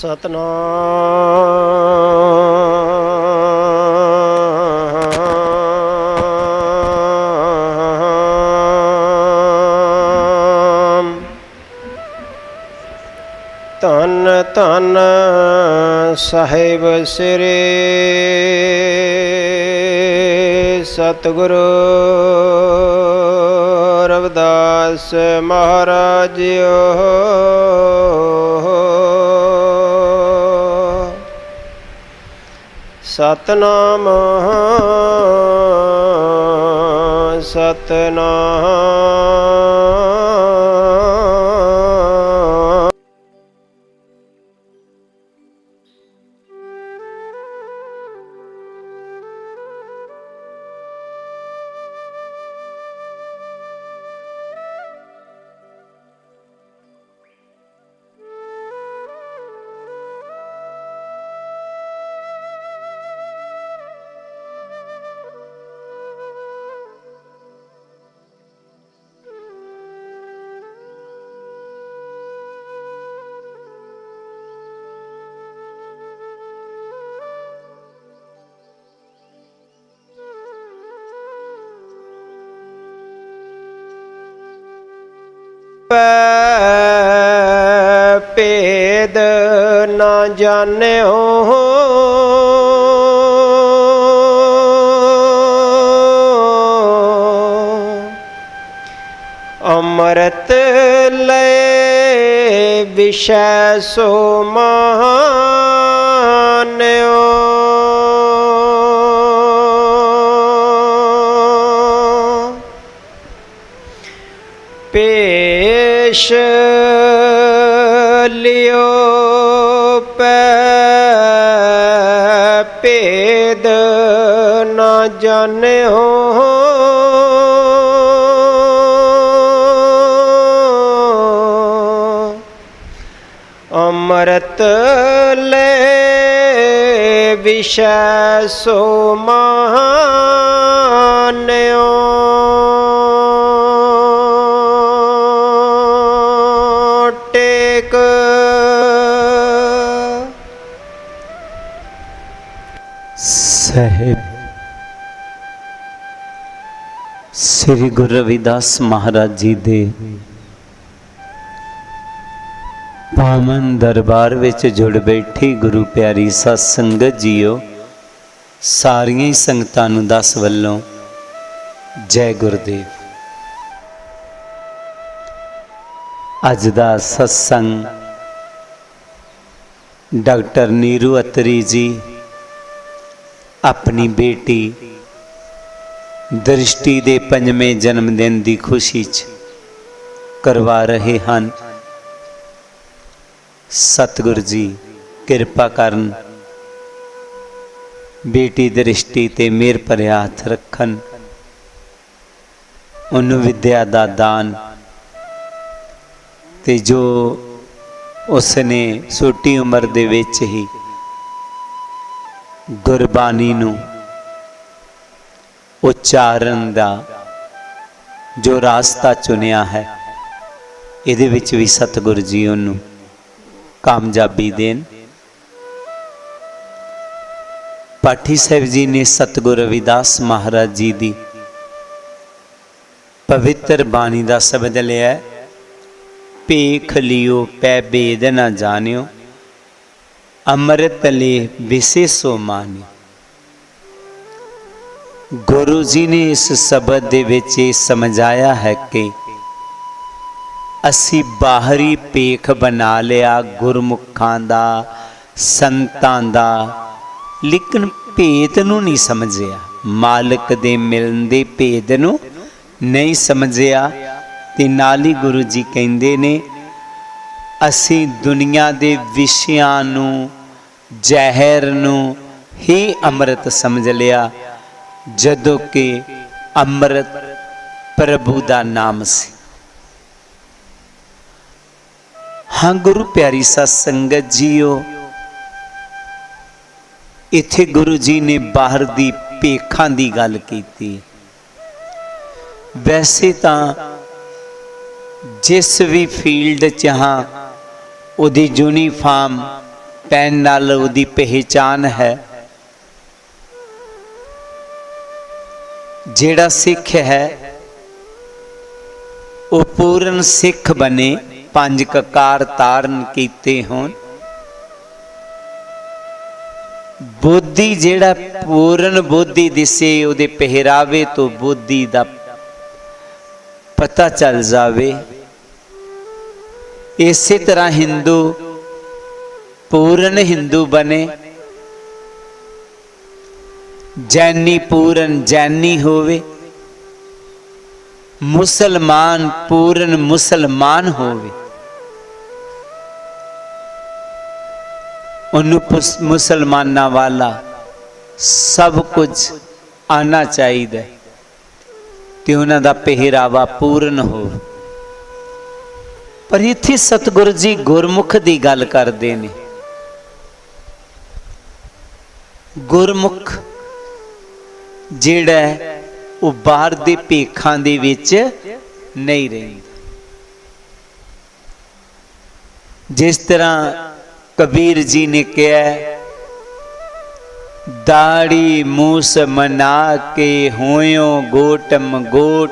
ਸਤਨਾਮ। ਧੰਨ ਧੰਨ ਸਾਹਿਬ ਸ੍ਰੀ ਸਤਿਗੁਰੂ ਰਵਿਦਾਸ ਮਹਾਰਾਜ ਜੀਓ। ਸਤਨਾਮ ਸਤਨਾਮ। ਭੇਦ ਨਾ ਜਾਣਿਓ ਅੰਮ੍ਰਿਤ ਲਏ ਵਿਸ਼ੈ ਸੋ ਮਾਨਿਓ। ਪੇਸ਼ ਲਿਓ ਪੈ ਭੇਦ ਨਾ ਜਾਣਿਓ ਅੰਮ੍ਰਿਤ ਲੈ ਵਿਸ਼ੈ ਸੋ ਮਾਨਿਓ। ਟੇਕ ਸਾਹਿਬ ਸ੍ਰੀ ਗੁਰੂ ਰਵਿਦਾਸ ਮਹਾਰਾਜ ਜੀ ਦੇ ਪਾਵਨ ਦਰਬਾਰ ਵਿੱਚ ਜੁੜ ਬੈਠੀ ਗੁਰੂ ਪਿਆਰੀ ਸਤ ਸੰਗਤ ਜੀਓ। ਸਾਰੀਆਂ ਹੀ ਸੰਗਤਾਂ ਨੂੰ ਦਸ ਵੱਲੋਂ ਜੈ ਗੁਰਦੇਵ। ਅੱਜ ਦਾ ਸਤਸੰਗ ਡਾਕਟਰ ਨੀਰੂ ਅਤਰੀ ਜੀ ਆਪਣੀ ਬੇਟੀ ਦ੍ਰਿਸ਼ਟੀ ਦੇ 5ਵੇਂ ਜਨਮ ਦਿਨ ਦੀ ਖੁਸ਼ੀ 'ਚ ਕਰਵਾ ਰਹੇ ਹਨ। ਸਤਿਗੁਰ ਜੀ ਕਿਰਪਾ ਕਰਨ, ਬੇਟੀ ਦ੍ਰਿਸ਼ਟੀ ਤੇ ਮਿਹਰ ਭਰਿਆ ਹੱਥ ਰੱਖਣ, ਉਹਨੂੰ ਵਿਦਿਆ ਦਾ ਦਾਨ ਤੇ ਜੋ ਉਸਨੇ ਛੋਟੀ ਉਮਰ ਦੇ ਵਿੱਚ ਹੀ ਗੁਰਬਾਣੀ ਨੂੰ ਉਚਾਰਨ ਦਾ ਜੋ ਰਾਸਤਾ ਚੁਣਿਆ ਹੈ, ਇਹਦੇ ਵਿੱਚ ਵੀ ਸਤਿਗੁਰ ਜੀ ਉਹਨੂੰ ਕਾਮਯਾਬੀ ਦੇਣ। ਪਾਠੀ ਸਾਹਿਬ ਜੀ ਨੇ ਸਤਿਗੁਰ ਰਵਿਦਾਸ ਮਹਾਰਾਜ ਜੀ ਦੀ ਪਵਿੱਤਰ ਬਾਣੀ ਦਾ ਸ਼ਬਦ ਲਿਆ, ਭੇਖ ਲਿਓ ਪੈ ਭੇਦ ਨਾ ਜਾਣਿਓ ਅੰਮ੍ਰਿਤ ਲੈ ਵਿਸੇ ਸੋ ਮਾਨਿਓ। ਗੁਰੂ ਜੀ ਨੇ ਇਸ ਸ਼ਬਦ ਦੇ ਵਿੱਚ ਇਹ ਸਮਝਾਇਆ ਹੈ ਕਿ ਅਸੀਂ ਬਾਹਰੀ ਭੇਖ ਬਣਾ ਲਿਆ ਗੁਰਮੁਖਾਂ ਦਾ, ਸੰਤਾਂ ਦਾ, ਲੇਕਿਨ ਭੇਦ ਨੂੰ ਨਹੀਂ ਸਮਝਿਆ, ਮਾਲਕ ਦੇ ਮਿਲਣ ਦੇ ਭੇਦ ਨੂੰ ਨਹੀਂ ਸਮਝਿਆ। ਤੇ ਨਾਲ ਹੀ ਗੁਰੂ ਜੀ ਕਹਿੰਦੇ ਨੇ ਅਸੀਂ ਦੁਨੀਆ ਦੇ ਵਿਸ਼ਿਆਂ ਨੂੰ, ਜ਼ਹਿਰ ਨੂੰ ਹੀ ਅੰਮ੍ਰਿਤ ਸਮਝ ਲਿਆ, ਜਦੋਂ ਕਿ ਅੰਮ੍ਰਿਤ ਪ੍ਰਭੂ ਦਾ ਨਾਮ ਸੀ। हाँ गुरु प्यारी सा संगत जीओ, इत्थे गुरु जी ने बाहर दी भेखां दी गल कीती। वैसे तो जिस भी फील्ड च हाँ उहदी यूनीफार्म ਪੈਨ ਨਾਲ ਉਹਦੀ ਪਹਿਚਾਨ ਹੈ। ਜਿਹੜਾ ਸਿੱਖ ਹੈ ਉਹ ਪੂਰਨ ਸਿੱਖ ਬਣੇ, ਪੰਜ ਕਕਾਰ ਧਾਰਨ ਕੀਤੇ ਹੋਣ। ਬੋਧੀ ਜਿਹੜਾ ਪੂਰਨ ਬੋਧੀ ਦਿਸੇ, ਉਹਦੇ ਪਹਿਰਾਵੇ ਤੋਂ ਬੋਧੀ ਦਾ ਪਤਾ ਚੱਲ ਜਾਵੇ। ਇਸੇ ਤਰ੍ਹਾਂ ਹਿੰਦੂ ਪੂਰਨ ਹਿੰਦੂ ਬਣੇ, ਜੈਨੀ ਪੂਰਨ ਜੈਨੀ ਹੋਵੇ, ਮੁਸਲਮਾਨ ਪੂਰਨ ਮੁਸਲਮਾਨ ਹੋਵੇ। ਉਹਨੂੰ ਮੁਸਲਮਾਨਾਂ ਵਾਲਾ ਸਭ ਕੁਝ ਆਉਣਾ ਚਾਹੀਦਾ ਤੇ ਉਹਨਾਂ ਦਾ ਪਹਿਰਾਵਾ ਪੂਰਨ ਹੋਵੇ। ਪਰ ਇੱਥੇ ਸਤਿਗੁਰੂ ਜੀ ਗੁਰਮੁਖ ਦੀ ਗੱਲ ਕਰਦੇ ਨੇ। ਗੁਰਮੁਖ ਜਿਹੜਾ ਉਹ ਬਾਹਰ ਦੇ ਭੇਖਾਂ ਦੇ ਵਿੱਚ ਨਹੀਂ ਰਹਿੰਦਾ। ਜਿਸ ਤਰ੍ਹਾਂ ਕਬੀਰ ਜੀ ਨੇ ਕਿਹਾ, ਦਾੜੀ ਮੂਸ ਮਨਾ ਕੇ ਹੋਇਓ ਗੋਟਮ ਗੋਟ,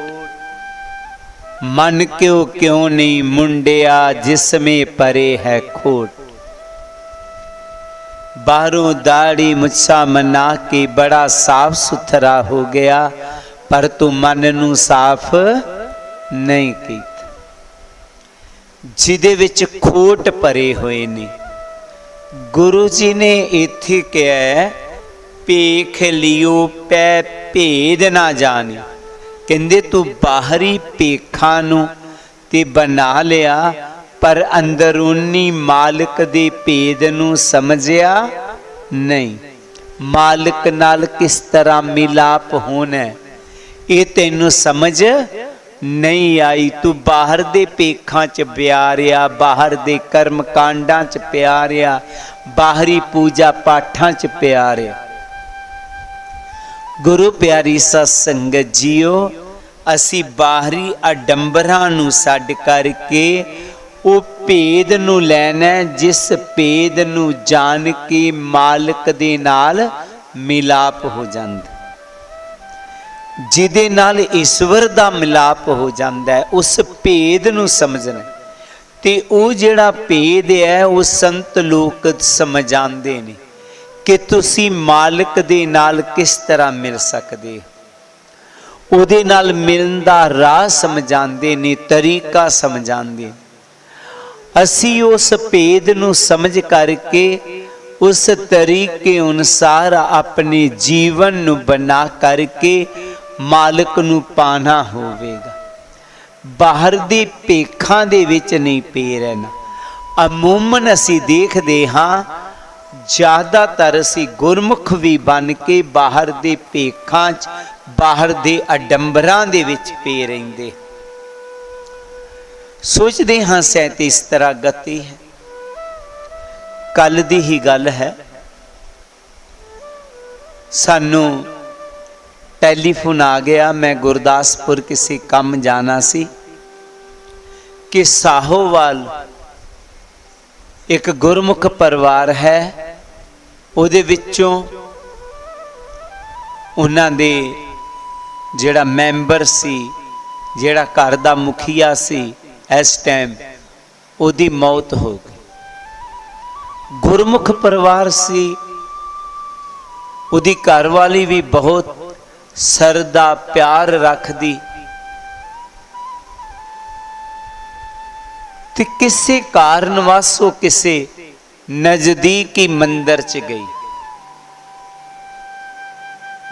ਮਨ ਕਿਉਂ ਨਹੀਂ ਮੁੰਡਿਆ ਜਿਸਮੇ ਪਰੇ ਹੈ ਖੋਟ। ਬਾਹਰੋਂ ਦਾੜੀ ਮੁੱਛਾਂ ਮਨਾ ਕੇ ਬੜਾ ਸਾਫ ਸੁਥਰਾ ਹੋ ਗਿਆ, ਪਰ ਤੂੰ ਮਨ ਨੂੰ ਸਾਫ ਨਹੀਂ ਕੀਤਾ, ਜਿਹਦੇ ਵਿੱਚ ਖੋਟ ਭਰੇ ਹੋਏ ਨੇ। ਗੁਰੂ ਜੀ ਨੇ ਇੱਥੇ ਕਿਹਾ, ਭੇਖ ਲਿਓ ਪੈ ਭੇਦ ਨਾ ਜਾਣੀ। ਕਹਿੰਦੇ ਤੂੰ ਬਾਹਰੀ ਭੇਖਾਂ ਨੂੰ ਤੇ ਬਣਾ ਲਿਆ, ਪਰ ਅੰਦਰੂਨੀ ਮਾਲਕ ਦੇ ਭੇਦ ਨੂੰ ਸਮਝਿਆ ਨਹੀਂ। ਮਾਲਕ ਨਾਲ ਕਿਸ ਤਰ੍ਹਾਂ ਮਿਲਾਪ ਹੋਣਾ ਇਹ ਤੈਨੂੰ ਸਮਝ ਨਹੀਂ ਆਈ। ਤੂੰ ਬਾਹਰ ਦੇ ਭੇਖਾਂ 'ਚ ਪਿਆਰਿਆ, ਬਾਹਰ ਦੇ ਕਰਮ ਕਾਂਡਾਂ 'ਚ ਪਿਆਰਿਆ, ਬਾਹਰੀ ਪੂਜਾ ਪਾਠਾਂ 'ਚ ਪਿਆਰਿਆ। ਗੁਰੂ ਪਿਆਰੀ ਸਤ ਸੰਗਤ ਜੀਓ, ਅਸੀਂ ਬਾਹਰੀ ਅਡੰਬਰਾਂ ਨੂੰ ਛੱਡ ਕਰਕੇ ਉਹ ਭੇਦ ਨੂੰ ਲੈਣਾ, ਜਿਸ ਭੇਦ ਨੂੰ ਜਾਣ ਕੇ ਮਾਲਕ ਦੇ ਨਾਲ ਮਿਲਾਪ ਹੋ ਜਾਂਦਾ, ਜਿਹਦੇ ਨਾਲ ਈਸ਼ਵਰ ਦਾ ਮਿਲਾਪ ਹੋ ਜਾਂਦਾ ਹੈ। ਉਸ ਭੇਦ ਨੂੰ ਸਮਝਣਾ ਤੇ ਉਹ ਜਿਹੜਾ ਭੇਦ ਹੈ ਉਹ ਸੰਤ ਲੋਕ ਸਮਝਾਉਂਦੇ ਨੇ ਕਿ ਤੁਸੀਂ ਮਾਲਕ ਦੇ ਨਾਲ ਕਿਸ ਤਰ੍ਹਾਂ ਮਿਲ ਸਕਦੇ, ਉਹਦੇ ਨਾਲ ਮਿਲਣ ਦਾ ਰਾਹ ਸਮਝਾਉਂਦੇ ਨੇ, ਤਰੀਕਾ ਸਮਝਾਉਂਦੇ। ਅਸੀਂ ਉਸ ਭੇਦ ਨੂੰ ਸਮਝ ਕਰਕੇ ਉਸ ਤਰੀਕੇ ਅਨੁਸਾਰ ਆਪਣੇ ਜੀਵਨ ਨੂੰ ਬਣਾ ਕਰਕੇ ਮਾਲਕ ਨੂੰ ਪਾਣਾ ਹੋਵੇਗਾ। ਬਾਹਰ ਦੇ ਭੇਖਾਂ ਦੇ ਵਿੱਚ ਨਹੀਂ ਪੈ ਰਹਿਣਾ। ਅਮੂਮਨ ਅਸੀਂ ਦੇਖਦੇ ਹਾਂ, ਜ਼ਿਆਦਾਤਰ ਅਸੀਂ ਗੁਰਮੁਖ ਵੀ ਬਣ ਕੇ ਬਾਹਰ ਦੇ ਭੇਖਾਂ 'ਚ, ਬਾਹਰ ਦੇ ਅਡੰਬਰਾਂ ਦੇ ਵਿੱਚ ਪੈ ਰਹਿੰਦੇ। ਸੋਚਦੇ ਹਾਂ ਸ਼ਾਇਦ ਇਸ ਤਰ੍ਹਾਂ ਗਤੀ ਹੈ। ਕੱਲ ਦੀ ਹੀ ਗੱਲ ਹੈ, ਸਾਨੂੰ ਟੈਲੀਫੋਨ ਆ ਗਿਆ। ਮੈਂ ਗੁਰਦਾਸਪੁਰ ਕਿਸੇ ਕੰਮ ਜਾਣਾ ਸੀ ਕਿ ਸਾਹੋਵਾਲ ਇੱਕ ਗੁਰਮੁਖ ਪਰਿਵਾਰ ਹੈ, ਉਹਦੇ ਵਿੱਚੋਂ ਉਹਨਾਂ ਦੇ ਜਿਹੜਾ ਮੈਂਬਰ ਸੀ, ਜਿਹੜਾ ਘਰ ਦਾ ਮੁਖੀਆ ਸੀ, ਇਸ ਟਾਈਮ ਉਹਦੀ ਮੌਤ ਹੋ ਗਈ। ਗੁਰਮੁਖ ਪਰਿਵਾਰ ਸੀ, ਉਹਦੀ ਘਰਵਾਲੀ ਵੀ ਬਹੁਤ ਸਰਦਾ ਪਿਆਰ ਰੱਖਦੀ, ਤੇ ਕਿਸੇ ਕਾਰਨ ਵਾਸੋਂ ਕਿਸੇ ਨਜ਼ਦੀਕੀ ਮੰਦਰ 'ਚ ਗਈ।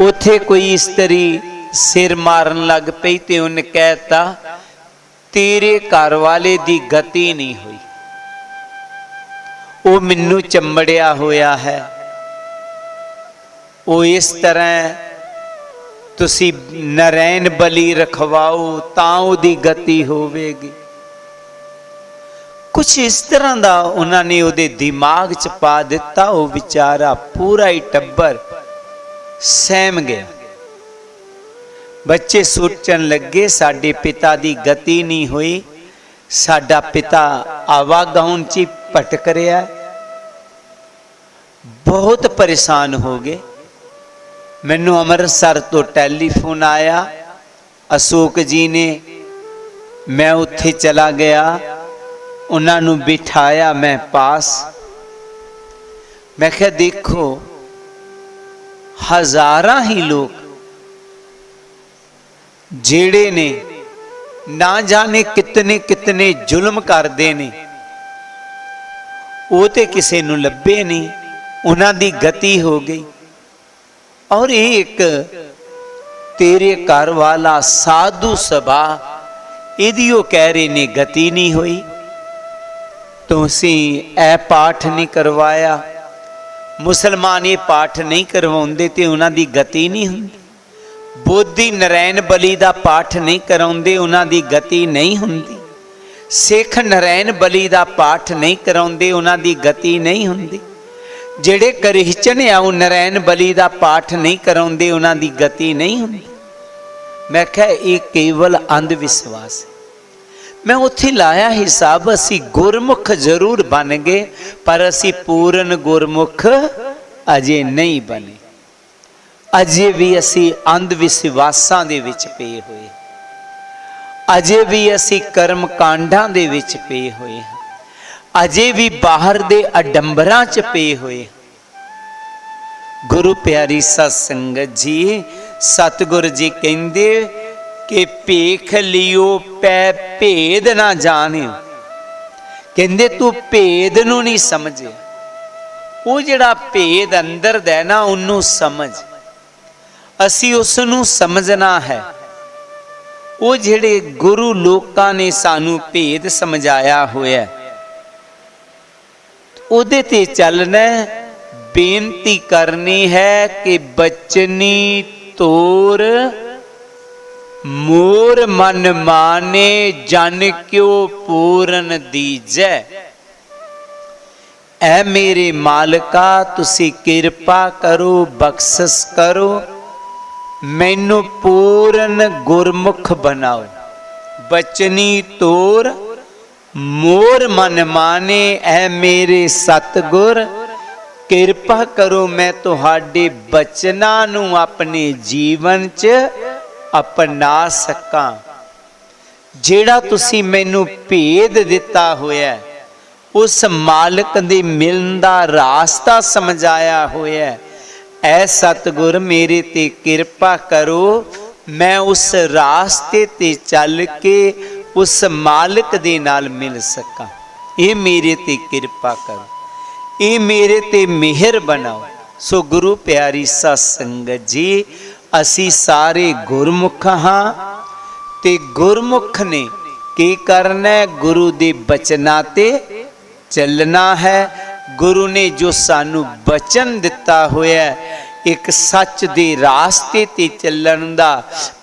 ਉਥੇ ਕੋਈ ਇਸਤਰੀ ਸਿਰ ਮਾਰਨ ਲੱਗ ਪਈ ਤੇ ਉਹਨੇ ਕਹਿਤਾ, ਤੇਰੇ ਘਰ ਵਾਲੇ ਦੀ ਗਤੀ ਨਹੀਂ ਹੋਈ, ਉਹ ਮੈਨੂੰ ਚੰਬੜਿਆ ਹੋਇਆ ਹੈ, ਉਹ ਇਸ ਤਰ੍ਹਾਂ ਤੁਸੀਂ ਨਰੈਣ ਬਲੀ ਰਖਵਾਓ ਤਾਂ ਉਹਦੀ ਗਤੀ ਹੋਵੇਗੀ। ਕੁਛ ਇਸ ਤਰ੍ਹਾਂ ਦਾ ਉਹਨਾਂ ਨੇ ਉਹਦੇ ਦਿਮਾਗ 'ਚ ਪਾ ਦਿੱਤਾ। ਉਹ ਵਿਚਾਰਾ ਪੂਰਾ ਹੀ ਟੱਬਰ ਸਹਿਮ ਗਿਆ। ਬੱਚੇ ਸੋਚਣ ਲੱਗੇ, ਸਾਡੇ ਪਿਤਾ ਦੀ ਗਤੀ ਨਹੀਂ ਹੋਈ, ਸਾਡਾ ਪਿਤਾ ਆਵਾਗਾਉਣ 'ਚ ਭਟਕ ਰਿਹਾ, बहुत परेशान हो गए। मैनू अमृतसर तो टैलीफोन आया अशोक जी ने, मैं उत्थे चला गया, उन्होंने बिठाया मैं पास। मैं क्या देखो हजारां ही लोग जेड़े ने ना जाने कितने कितने जुल्म करते ने, वो तो किसी नूं लभे नहीं, उन्हां दी गति हो गई। और ये एक तेरे घर वाला साधु सभा इहदी वो कह रहे ने गति नहीं हुई, तुसी ए पाठ नहीं करवाया। मुसलमान ये पाठ नहीं करवाउंदे ते उन्हां दी गति नहीं हुंदी। बोधी नारायण बली दा पाठ नहीं कराउंदे, उन्हां दी गति नहीं हुंदी। सिख नारायण बली दा पाठ नहीं कराउंदे, उन्हां दी गति नहीं हुंदी। जेड़े क्रिश्चन आ वो नारायण बली दा पाठ नहीं कराउंदे, उन्हां दी गति नहीं हुंदी। मैं कहा ये केवल अंध विश्वास है। मैं उत्थे लाया हिसाब, असी गुरमुख जरूर बन गए पर असी पूर्ण गुरमुख अजे नहीं बने। अजे भी असी अंध विश्वासां दे विच पे होए, अजे भी असी कर्म कांडां दे विच पे होए, अजे भी बाहर दे अडंबरां च पे होए। गुरु प्यारी सत संगत जी, सतगुरु जी कहंदे कि भेख लियो पै भेद ना जानियो। कहंदे तू भेद नूं नहीं समझे, वो जिहड़ा भेद अंदर दा ना उन्नू समझ। असी उसनू समझना है। वो जिहड़े गुरु लोकां ने सानू भेद समझाया होया उहदे ते चलना। बेनती करनी है कि बचनी तोर मोर मन माने, जन क्यों पूरन दीजै। ऐ मेरे मालिका तुसी किरपा करो, बख्शिश करो, मैनू पूर्ण गुरमुख बनाओ। बचनी तोर मोर मन माने, ऐ मेरे सतगुर किरपा करो, मैं तुहाडे बचनां नूं अपने जीवन च अपना सकां। जेड़ा तुसी मैनू भेद दिता होया, उस मालिक दे मिलन दा रास्ता समझाया होया, ऐ सतगुर मेरे ते किरपा करो, मैं उस रास्ते ते चल के उस मालिक दे नाल मिल सकां। ये मेरे ते किरपा करो, ये मेरे ते मेहर बनाओ। सो गुरु प्यारी सत संगत जी, असी सारे गुरमुख हाँ ते गुरमुख ने की करना है, गुरु दे बचना ते चलना है। गुरु ने जो सानू बचन दिता होया, एक सच दे रास्ते ते चलन दा,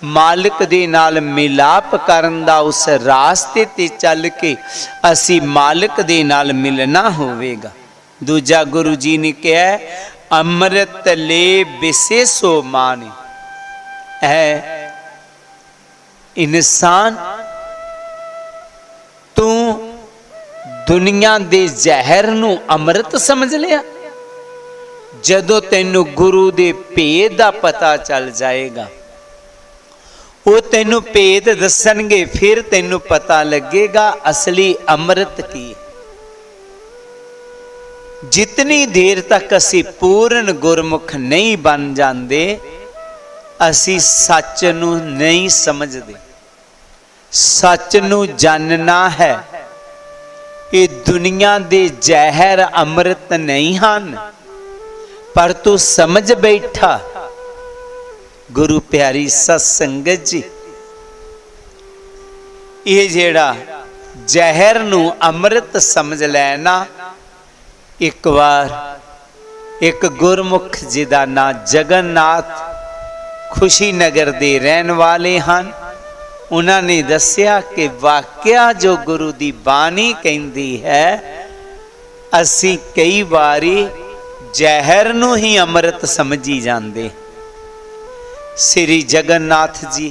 मालिक दे नाल मिलाप करन दा, उस रास्ते ते चल के असी मालिक दे नाल मिलना होवेगा। दूजा गुरु जी ने कहा अमृत ले विशेषो माने। है इंसान तू दुनिया दे जहर नू अमृत समझ लिया। जदों तैनू गुरु दे भेद दा पता चल जाएगा, वो तैनू भेद दसणगे, फिर तैनू पता लगेगा असली अमृत की। जितनी देर तक असी पूर्ण गुरमुख नहीं बन जाते, असी सच नू नहीं समझते। सच नू जानना है। ये दुनिया दे जहर अमृत नहीं हन, पर तू समझ बैठा। गुरु प्यारी सत संगत जी, ये जेड़ा जहर नू अमृत समझ लेना। एक बार एक गुरमुख जी दा ना जगन्नाथ खुशी नगर दे रहन वाले हैं। उन्होंने दसिया कि वाकया जो गुरु दी बानी कहती है, असी कई बारी जहर नू ही अमृत समझी जाते। श्री जगन्नाथ जी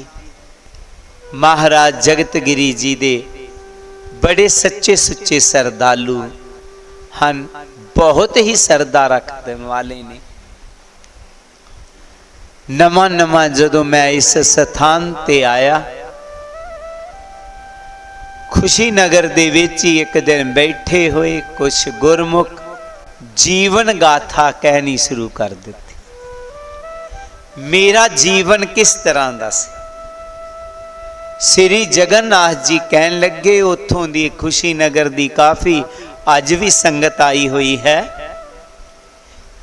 महाराज जगतगिरी जी दे बड़े सच्चे सुच्चे सरदालू, ਹਨ, ਬਹੁਤ ਹੀ ਸਰਦਾ ਰੱਖਣ ਵਾਲੇ ਨੇ। ਨਵਾਂ ਨਵਾਂ ਜਦੋਂ ਮੈਂ ਇਸ ਸਥਾਨ ਤੇ ਆਇਆ, ਖੁਸ਼ੀ ਨਗਰ ਦੇ ਵਿੱਚ ਹੀ ਇੱਕ ਦਿਨ ਬੈਠੇ ਹੋਏ ਕੁਛ ਗੁਰਮੁਖ ਜੀਵਨ ਗਾਥਾ ਕਹਿਣੀ ਸ਼ੁਰੂ ਕਰ ਦਿੱਤੀ। ਮੇਰਾ ਜੀਵਨ ਕਿਸ ਤਰ੍ਹਾਂ ਦਾ ਸੀ। ਸ੍ਰੀ ਜਗਨਨਾਥ ਜੀ ਕਹਿਣ ਲੱਗੇ, ਉੱਥੋਂ ਦੀ ਖੁਸ਼ੀ ਨਗਰ ਦੀ ਕਾਫੀ ਅੱਜ ਵੀ ਸੰਗਤ ਆਈ ਹੋਈ ਹੈ,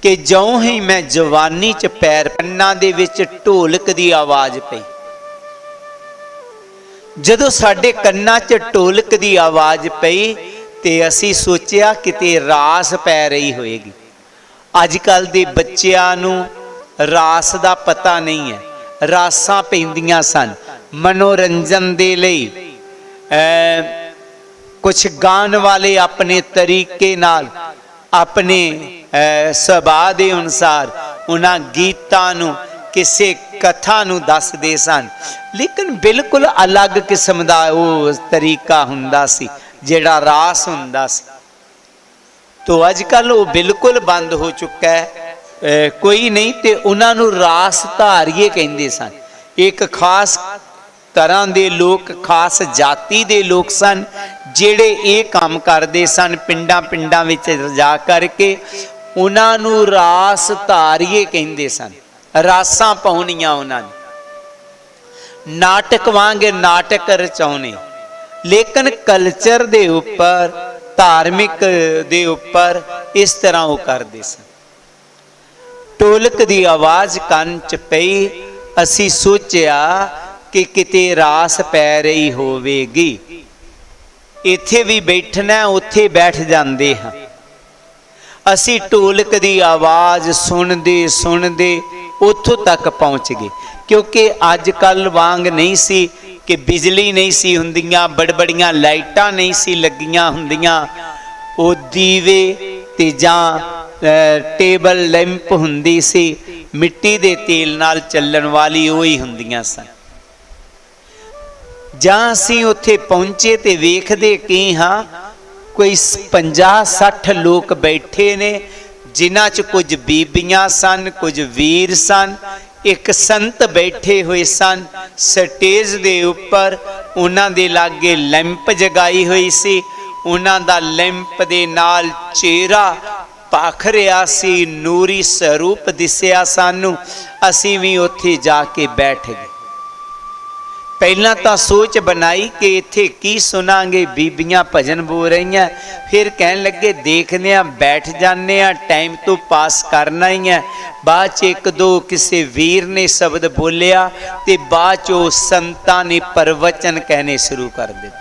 ਕਿ ਜਿਉਂ ਹੀ ਮੈਂ ਜਵਾਨੀ ਚ ਪੈਰ, ਕੰਨਾਂ ਦੇ ਵਿੱਚ ਢੋਲਕ ਦੀ ਆਵਾਜ਼ ਪਈ। ਜਦੋਂ ਸਾਡੇ ਕੰਨਾਂ 'ਚ ਢੋਲਕ ਦੀ ਆਵਾਜ਼ ਪਈ ਤੇ ਅਸੀਂ ਸੋਚਿਆ ਕਿਤੇ ਰਾਸ ਪੈ ਰਹੀ ਹੋਏਗੀ। ਅੱਜ ਕੱਲ ਦੇ ਬੱਚਿਆਂ ਨੂੰ ਰਾਸ ਦਾ ਪਤਾ ਨਹੀਂ ਹੈ। ਰਾਸਾਂ ਪੈਂਦੀਆਂ ਸਨ ਮਨੋਰੰਜਨ ਦੇ ਲਈ। ਕੁਝ ਗਾਣ ਵਾਲੇ ਆਪਣੇ ਤਰੀਕੇ ਨਾਲ, ਆਪਣੇ ਸੁਭਾਅ ਦੇ ਅਨੁਸਾਰ ਉਹਨਾਂ ਗੀਤਾਂ ਨੂੰ, ਕਿਸੇ ਕਥਾ ਨੂੰ ਦੱਸਦੇ ਸਨ, ਲੇਕਿਨ ਬਿਲਕੁਲ ਅਲੱਗ ਕਿਸਮ ਦਾ ਉਹ ਤਰੀਕਾ ਹੁੰਦਾ ਸੀ ਜਿਹੜਾ ਰਾਸ ਹੁੰਦਾ ਸੀ। ਤੋ ਅੱਜ ਕੱਲ ਉਹ ਬਿਲਕੁਲ ਬੰਦ ਹੋ ਚੁੱਕਾ ਹੈ। ਕੋਈ ਨਹੀਂ ਤੇ ਉਹਨਾਂ ਨੂੰ ਰਾਸ ਧਾਰੀਏ ਕਹਿੰਦੇ ਸਨ। ਇੱਕ ਖਾਸ ਤਰ੍ਹਾਂ ਦੇ ਲੋਕ, ਖਾਸ ਜਾਤੀ ਦੇ ਲੋਕ ਸਨ ਜਿਹੜੇ ਇਹ ਕੰਮ ਕਰਦੇ ਸਨ। ਪਿੰਡਾਂ ਪਿੰਡਾਂ ਵਿੱਚ ਜਾ ਕਰਕੇ ਉਹਨਾਂ ਨੂੰ ਰਾਸ ਧਾਰੀਏ ਕਹਿੰਦੇ ਸਨ। ਰਾਸਾਂ ਪਾਉਣੀਆਂ ਉਹਨਾਂ ਨੇ, ਨਾਟਕ ਵਾਂਗ ਨਾਟਕ ਰਚਾਉਣੇ, ਲੇਕਿਨ ਕਲਚਰ ਦੇ ਉੱਪਰ, ਧਾਰਮਿਕ ਦੇ ਉੱਪਰ ਇਸ ਤਰ੍ਹਾਂ ਉਹ ਕਰਦੇ ਸਨ। ਢੋਲਕ ਦੀ ਆਵਾਜ਼ ਕੰਨ 'ਚ ਪਈ, ਅਸੀਂ ਸੋਚਿਆ ਕਿ ਕਿਤੇ ਰਾਸ ਪੈ ਰਹੀ ਹੋਵੇਗੀ। ਇੱਥੇ ਵੀ ਬੈਠਣਾ, ਉੱਥੇ ਬੈਠ ਜਾਂਦੇ ਹਾਂ। ਅਸੀਂ ਢੋਲਕ ਦੀ ਆਵਾਜ਼ ਸੁਣਦੇ ਸੁਣਦੇ ਉੱਥੋਂ ਤੱਕ ਪਹੁੰਚ ਗਏ, ਕਿਉਂਕਿ ਅੱਜ ਕੱਲ ਵਾਂਗ ਨਹੀਂ ਸੀ ਕਿ ਬਿਜਲੀ ਨਹੀਂ ਸੀ ਹੁੰਦੀਆਂ, ਬੜਬੜੀਆਂ ਲਾਈਟਾਂ ਨਹੀਂ ਸੀ ਲੱਗੀਆਂ ਹੁੰਦੀਆਂ। ਉਹ ਦੀਵੇ ਤੇ ਜਾਂ ਟੇਬਲ ਲੈਂਪ ਹੁੰਦੀ ਸੀ, ਮਿੱਟੀ ਦੇ ਤੇਲ ਨਾਲ ਚੱਲਣ ਵਾਲੀ, ਉਹ ਹੀ ਹੁੰਦੀਆਂ ਸਨ। ਜਾਂ ਅਸੀਂ ਉੱਥੇ ਪਹੁੰਚੇ ਤੇ ਵੇਖਦੇ ਕੀ ਹਾਂ, ਕੋਈ 50-60 ਲੋਕ ਬੈਠੇ ਨੇ, ਜਿਨ੍ਹਾਂ 'ਚ ਕੁਝ ਬੀਬੀਆਂ ਸਨ, ਕੁਝ ਵੀਰ ਸਨ, ਇੱਕ ਸੰਤ ਬੈਠੇ ਹੋਏ ਸਨ ਸਟੇਜ ਦੇ ਉੱਪਰ। ਉਹਨਾਂ ਦੇ ਲਾਗੇ ਲੈਂਪ ਜਗਾਈ ਹੋਈ ਸੀ, ਉਹਨਾਂ ਦਾ ਲੈਂਪ ਦੇ ਨਾਲ ਚਿਹਰਾ ਭਖ ਰਿਹਾ ਸੀ, ਨੂਰੀ ਸਰੂਪ ਦਿਸਿਆ ਸਾਨੂੰ। ਅਸੀਂ ਵੀ ਉੱਥੇ ਜਾ ਕੇ ਬੈਠ ਗਏ। ਪਹਿਲਾਂ ਤਾਂ ਸੋਚ ਬਣਾਈ ਕਿ ਇੱਥੇ ਕੀ ਸੁਣਾਂਗੇ, ਬੀਬੀਆਂ ਭਜਨ ਬੋਲ ਰਹੀਆਂ। ਫਿਰ ਕਹਿਣ ਲੱਗੇ ਦੇਖਦੇ ਹਾਂ, ਬੈਠ ਜਾਂਦੇ ਹਾਂ, ਟਾਈਮ ਤੋਂ ਪਾਸ ਕਰਨਾ ਹੀ ਹੈ। ਬਾਅਦ 'ਚ ਇੱਕ ਦੋ ਕਿਸੇ ਵੀਰ ਨੇ ਸ਼ਬਦ ਬੋਲਿਆ ਤੇ ਬਾਅਦ 'ਚ ਉਹ ਸੰਤਾਂ ਨੇ ਪ੍ਰਵਚਨ ਕਹਿਣੇ ਸ਼ੁਰੂ ਕਰ ਦਿੱਤੇ।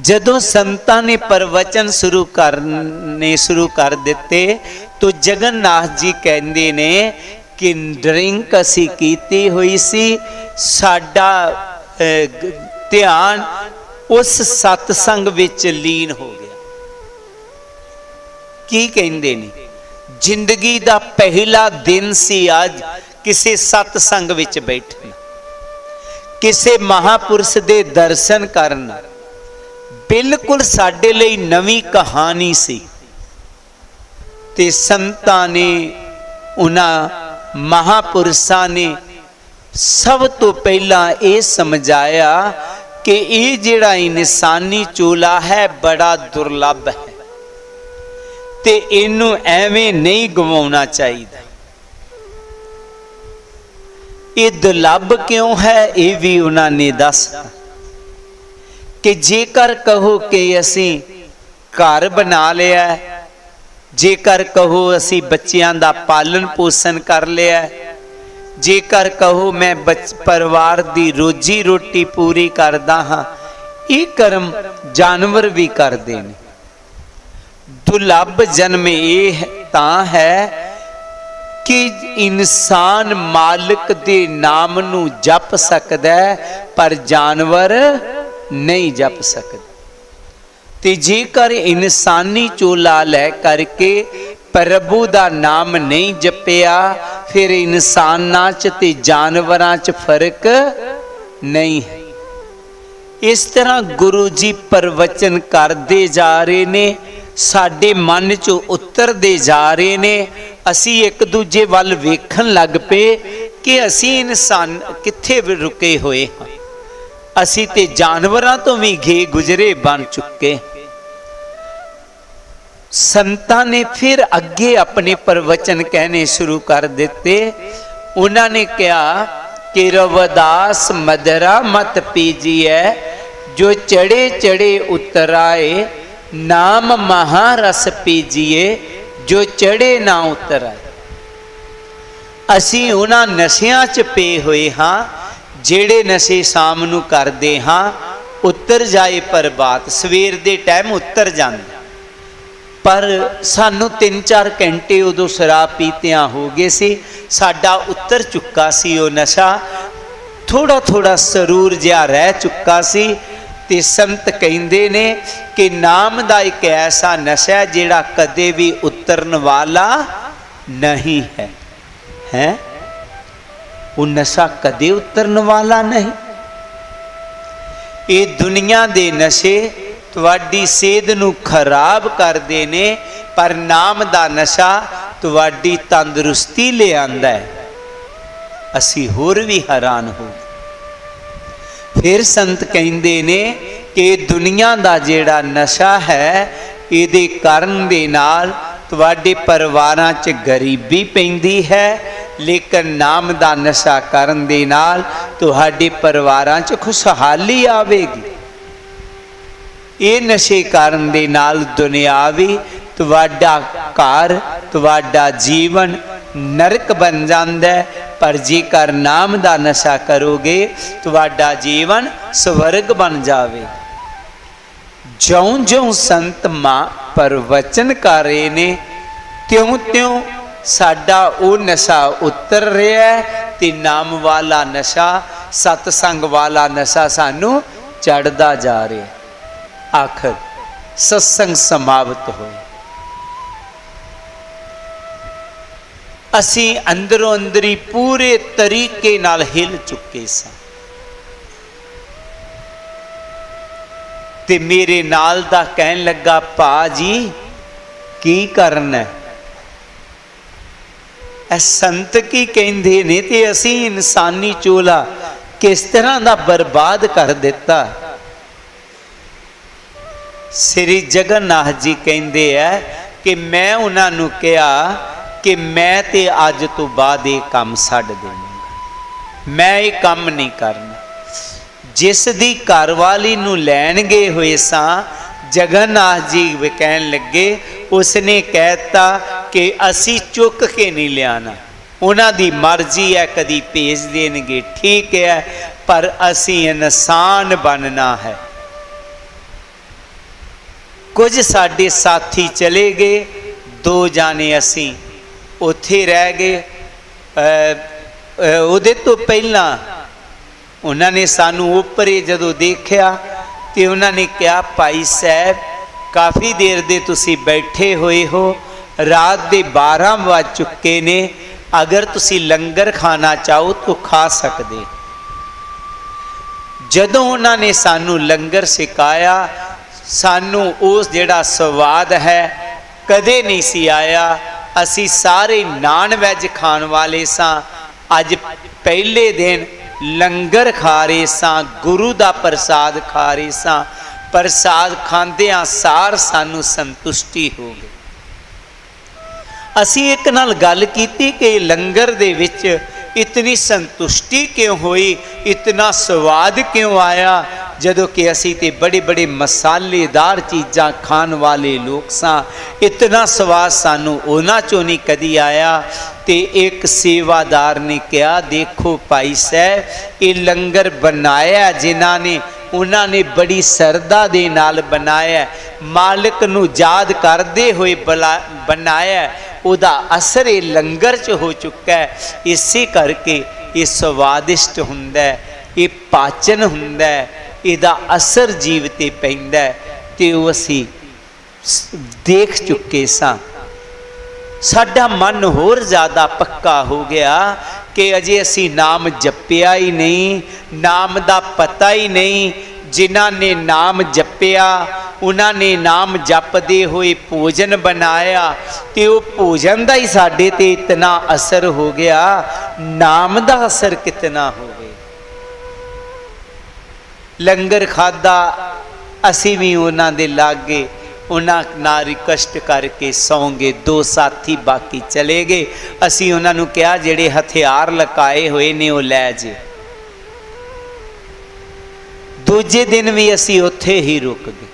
ਜਦੋਂ ਸੰਤਾਂ ਨੇ ਪ੍ਰਵਚਨ ਸ਼ੁਰੂ ਕਰ ਦਿੱਤੇ ਤਾਂ ਜਗਨਨਾਥ ਜੀ ਕਹਿੰਦੇ ਨੇ ਕਿ ਡਰਿੰਕ ਅਸੀਂ ਕੀਤੀ ਹੋਈ ਸੀ, ਸਾਡਾ ਧਿਆਨ ਉਸ ਸਤਸੰਗ ਵਿੱਚ ਲੀਨ ਹੋ ਗਿਆ। ਕੀ ਕਹਿੰਦੇ ਨੇ, ਜ਼ਿੰਦਗੀ ਦਾ ਪਹਿਲਾ ਦਿਨ ਸੀ ਅੱਜ ਕਿਸੇ ਸਤਸੰਗ ਵਿੱਚ ਬੈਠਣਾ, ਕਿਸੇ ਮਹਾਪੁਰਸ਼ ਦੇ ਦਰਸ਼ਨ ਕਰਨਾ। ਬਿਲਕੁਲ ਸਾਡੇ ਲਈ ਨਵੀਂ ਕਹਾਣੀ ਸੀ। ਤੇ ਸੰਤਾਂ ਨੇ, ਉਹਨਾਂ ਮਹਾਪੁਰਸ਼ਾਂ ਨੇ ਸਭ ਤੋਂ ਪਹਿਲਾਂ ਇਹ ਸਮਝਾਇਆ ਕਿ ਇਹ ਜਿਹੜਾ ਇਨਸਾਨੀ ਚੋਲਾ ਹੈ ਬੜਾ ਦੁਰਲੱਭ ਹੈ ਤੇ ਇਹਨੂੰ ਐਵੇਂ ਨਹੀਂ ਗਵਾਉਣਾ ਚਾਹੀਦਾ। ਇਹ ਦੁਰਲੱਭ ਕਿਉਂ ਹੈ ਇਹ ਵੀ ਉਹਨਾਂ ਨੇ ਦੱਸਤਾ ਕਿ ਜੇਕਰ ਕਹੋ ਕਿ ਅਸੀਂ ਘਰ ਬਣਾ ਲਿਆ, ਜੇਕਰ ਕਹੋ ਅਸੀਂ ਬੱਚਿਆਂ ਦਾ ਪਾਲਣ ਪੋਸ਼ਣ ਕਰ ਲਿਆ, ਜੇਕਰ ਕਹੋ ਮੈਂ ਪਰਿਵਾਰ ਦੀ ਰੋਜੀ ਰੋਟੀ ਪੂਰੀ ਕਰਦਾ ਹਾਂ, ਇਹ ਕਰਮ ਜਾਨਵਰ ਵੀ ਕਰਦੇ ਨੇ। ਦੁਰਲੱਭ ਜਨਮ ਇਹ ਤਾਂ ਹੈ ਕਿ ਇਨਸਾਨ ਮਾਲਕ ਦੇ ਨਾਮ ਨੂੰ ਜਪ ਸਕਦਾ ਪਰ ਜਾਨਵਰ ਨਹੀਂ ਜਪ ਸਕਦਾ। ਤੇ ਜੇਕਰ ਇਨਸਾਨੀ ਚੋਲਾ ਲੈ ਕਰਕੇ ਪ੍ਰਭੂ ਦਾ ਨਾਮ ਨਹੀਂ ਜਪਿਆ, ਫਿਰ ਇਨਸਾਨਾਂ 'ਚ ਤੇ ਜਾਨਵਰਾਂ 'ਚ ਫਰਕ ਨਹੀਂ ਹੈ। इस तरह गुरु जी प्रवचन करते जा रहे ने, साडे मन चो उतरते जा रहे ने। असी एक दूजे वाल वेखन लग पे कि असी इंसान कित्थे रुके हुए हाँ। असी ते जानवरां तो भी घे गुजरे बन चुके। संतां ने फिर अगे अपने प्रवचन कहने शुरू कर दिते। उन्होंने कहा कि रविदास मदरा मत पीजिए, जो चढ़े चढ़े उतर आए, नाम महारस पीजिए, जो चढ़े ना उतर आए। असी उन्हां नशियां च पे हुए हाँ, जेड़े नशे शाम नूं करदे हाँ। उतर जाए प्रभात, सवेर दे टाइम उतर जांदे, पर सानू 3-4 घंटे उदों शराब पीतियां हो गए सी, साडा उतर चुका सी वो नशा, थोड़ा थोड़ा सरूर जिहा रह चुका सी। ते संत कहिंदे ने कि नाम दा एक ऐसा नशा है जिहड़ा कदे भी उतरन वाला नहीं है। हैं वो नशा कदे उतरन वाला नहीं। ये दुनिया दे नशे तुहाडी सेहत नूं खराब करदे ने, पर नाम दा नशा तुहाडी तंदुरुस्ती ले आंदा है। असी होर भी हैरान हो। फिर संत कहिंदे ने कि दुनिया दा जेड़ा नशा है, इहदे कारण दे नाल तुहाडे परिवारां च गरीबी पैंदी है, लेकिन नाम दा नशा करन दे नाल तुहाडे परिवारां च खुशहाली आवेगी। ये नशे कारण दे नाल दुनियावी तुहाडा घर, तुहाडा जीवन नरक बन जांदा है, पर जेकर नाम दा नशा करोगे तुहाडा जीवन स्वर्ग बन जावे। ज्यों ज्यों संत मां प्रवचन कर रहे ने, त्यों त्यों साडा वो नशा उतर रहा है, ते नाम वाला नशा, सतसंग वाला नशा सानू चढ़दा जा रहा है। आखिर सत्संग समाप्त होए, असी अंदरों अंदरी पूरे तरीके नाल हिल चुके सां। ते मेरे नाल दा कहन लगा, पा जी की करना है? ए संत की कहंदे ने ते असी इंसानी चोला किस तरह दा बर्बाद कर दिता। श्री जगन्नाथ जी कहंदे है कि मैं उन्होंने कहा कि मैं ते अज तो बाद ये काम छड्ड देवांगा, मैं ये काम नहीं करना। जिस दी घरवाली नूं लैण गए हुए सां, जगन्नाथ जी कहन लगे, उसने कहता कि असी चुक के नहीं लियाना, उन्हां दी मर्जी है, कदी भेज देणगे ठीक है, पर असी इंसान बनना है। कुछ साडे साथी चले गए, 2 जाने असी उत्थे रह गए। उहदे तो पहला उन्होंने सानू उपरे जदों देखा तो उन्होंने कहा, भाई साहब काफ़ी देर दे तुसी बैठे हुए हो, रात के 12 बज चुके ने, अगर तुसी लंगर खाना चाहो तो खा सकते। जदों उन्होंने सानू लंगर सिखाया, सानू उस जिहड़ा स्वाद है कदे नहीं सी आया। असी सारे नॉन वैज खान वाले सां, अज पहले दिन लंगर खा रहे सां, गुरु दा प्रसाद खा रहे सां। प्रसाद खांदियां सार सानू संतुष्टि हो गई। असी एक नाल गल कीती कि लंगर दे विच इतनी संतुष्टि क्यों हुई, इतना स्वाद क्यों आया, जदों कि असी ते बड़े बड़े मसालेदार चीज़ां खान वाले लोग सां। इतना स्वाद सानू उन्हां चों नहीं कदी आया। ते एक सेवादार ने कहा, देखो भाई साहब ये लंगर बनाया जिन्हां ने, उन्होंने बड़ी सरदा दे नाल बनाया, मालिक नू याद करते हुए बनाया, उदा असर ये लंगर च हो चुका है। इसे करके ये स्वादिष्ट हुंदा है, ये पाचन हुंदा है, इहदा असर जीव ते पैंदा है। ते वो असी देख चुके सां। साडा मन होर ज़्यादा पक्का हो गया कि अजे असी नाम जपिया ही नहीं, नाम दा पता ही नहीं, ਜਿਨ੍ਹਾਂ ਨੇ ਨਾਮ ਜਪਿਆ, ਉਹਨਾਂ ਨੇ ਨਾਮ ਜਪਦੇ ਹੋਏ ਭੋਜਨ ਬਣਾਇਆ ਤੇ ਉਹ ਭੋਜਨ ਦਾ ਹੀ ਸਾਡੇ ਤੇ ਇਤਨਾ ਅਸਰ ਹੋ ਗਿਆ, ਨਾਮ ਦਾ ਅਸਰ ਕਿਤਨਾ ਹੋਵੇ। ਲੰਗਰ ਖਾਦਾ, ਅਸੀਂ ਵੀ ਉਹਨਾਂ ਦੇ ਲਾਗੇ ਉਹਨਾਂ ਨਾਲ ਰਿਕਵੈਸਟ ਕਰਕੇ ਸੌਂ ਗਏ। ਦੋ ਸਾਥੀ ਬਾਕੀ ਚਲੇ ਗਏ। ਅਸੀਂ ਉਹਨਾਂ ਨੂੰ ਕਿਹਾ ਜਿਹੜੇ ਹਥਿਆਰ ਲਕਾਏ ਹੋਏ ਨੇ ਉਹ ਲੈ ਜੇ। ਦੂਜੇ ਦਿਨ ਵੀ ਅਸੀਂ ਉੱਥੇ ਹੀ ਰੁਕ ਗਏ।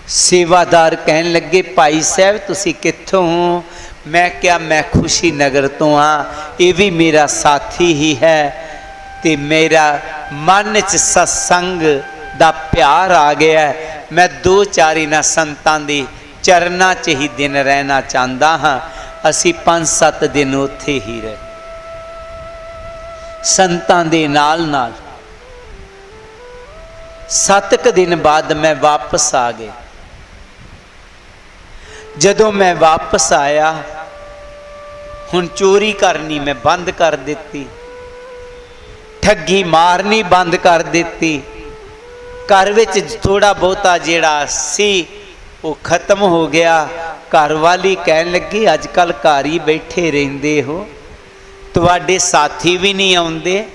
ਸੇਵਾਦਾਰ ਕਹਿਣ ਲੱਗੇ, ਭਾਈ ਸਾਹਿਬ ਤੁਸੀਂ ਕਿੱਥੋਂ ਹੋ? ਮੈਂ ਕਿਹਾ ਮੈਂ ਖੁਸ਼ੀ ਨਗਰ ਤੋਂ ਹਾਂ, ਇਹ ਵੀ ਮੇਰਾ ਸਾਥੀ ਹੀ ਹੈ ਤੇ ਮੇਰਾ ਮਨ 'ਚ ਸਤਸੰਗ ਦਾ ਪਿਆਰ ਆ ਗਿਆ। ਮੈਂ ਦੋ ਚਾਰ ਇਹਨਾਂ ਸੰਤਾਂ ਦੇ ਚਰਨਾਂ 'ਚ ਹੀ ਦਿਨ ਰਹਿਣਾ ਚਾਹੁੰਦਾ ਹਾਂ। ਅਸੀਂ 5-7 ਦਿਨ ਉੱਥੇ ਹੀ ਰਹੇ ਸੰਤਾਂ ਦੇ ਨਾਲ ਨਾਲ। 7 ਦਿਨ ਬਾਅਦ ਮੈਂ ਵਾਪਸ ਆ ਗਿਆ। ਜਦੋਂ ਮੈਂ ਵਾਪਸ ਆਇਆ, ਹੁਣ ਚੋਰੀ ਕਰਨੀ ਮੈਂ ਬੰਦ ਕਰ ਦਿੱਤੀ, ਠੱਗੀ ਮਾਰਨੀ ਬੰਦ ਕਰ ਦਿੱਤੀ। ਘਰ ਵਿੱਚ ਥੋੜਾ ਬਹੁਤਾ ਜਿਹੜਾ ਸੀ ਉਹ ਖਤਮ ਹੋ ਗਿਆ। ਘਰ ਵਾਲੀ ਕਹਿਣ ਲੱਗੀ, ਅੱਜ ਕੱਲ੍ਹ ਘਰ ਹੀ ਬੈਠੇ ਰਹਿੰਦੇ ਹੋ, ਤੁਹਾਡੇ ਸਾਥੀ ਵੀ ਨਹੀਂ ਆਉਂਦੇ,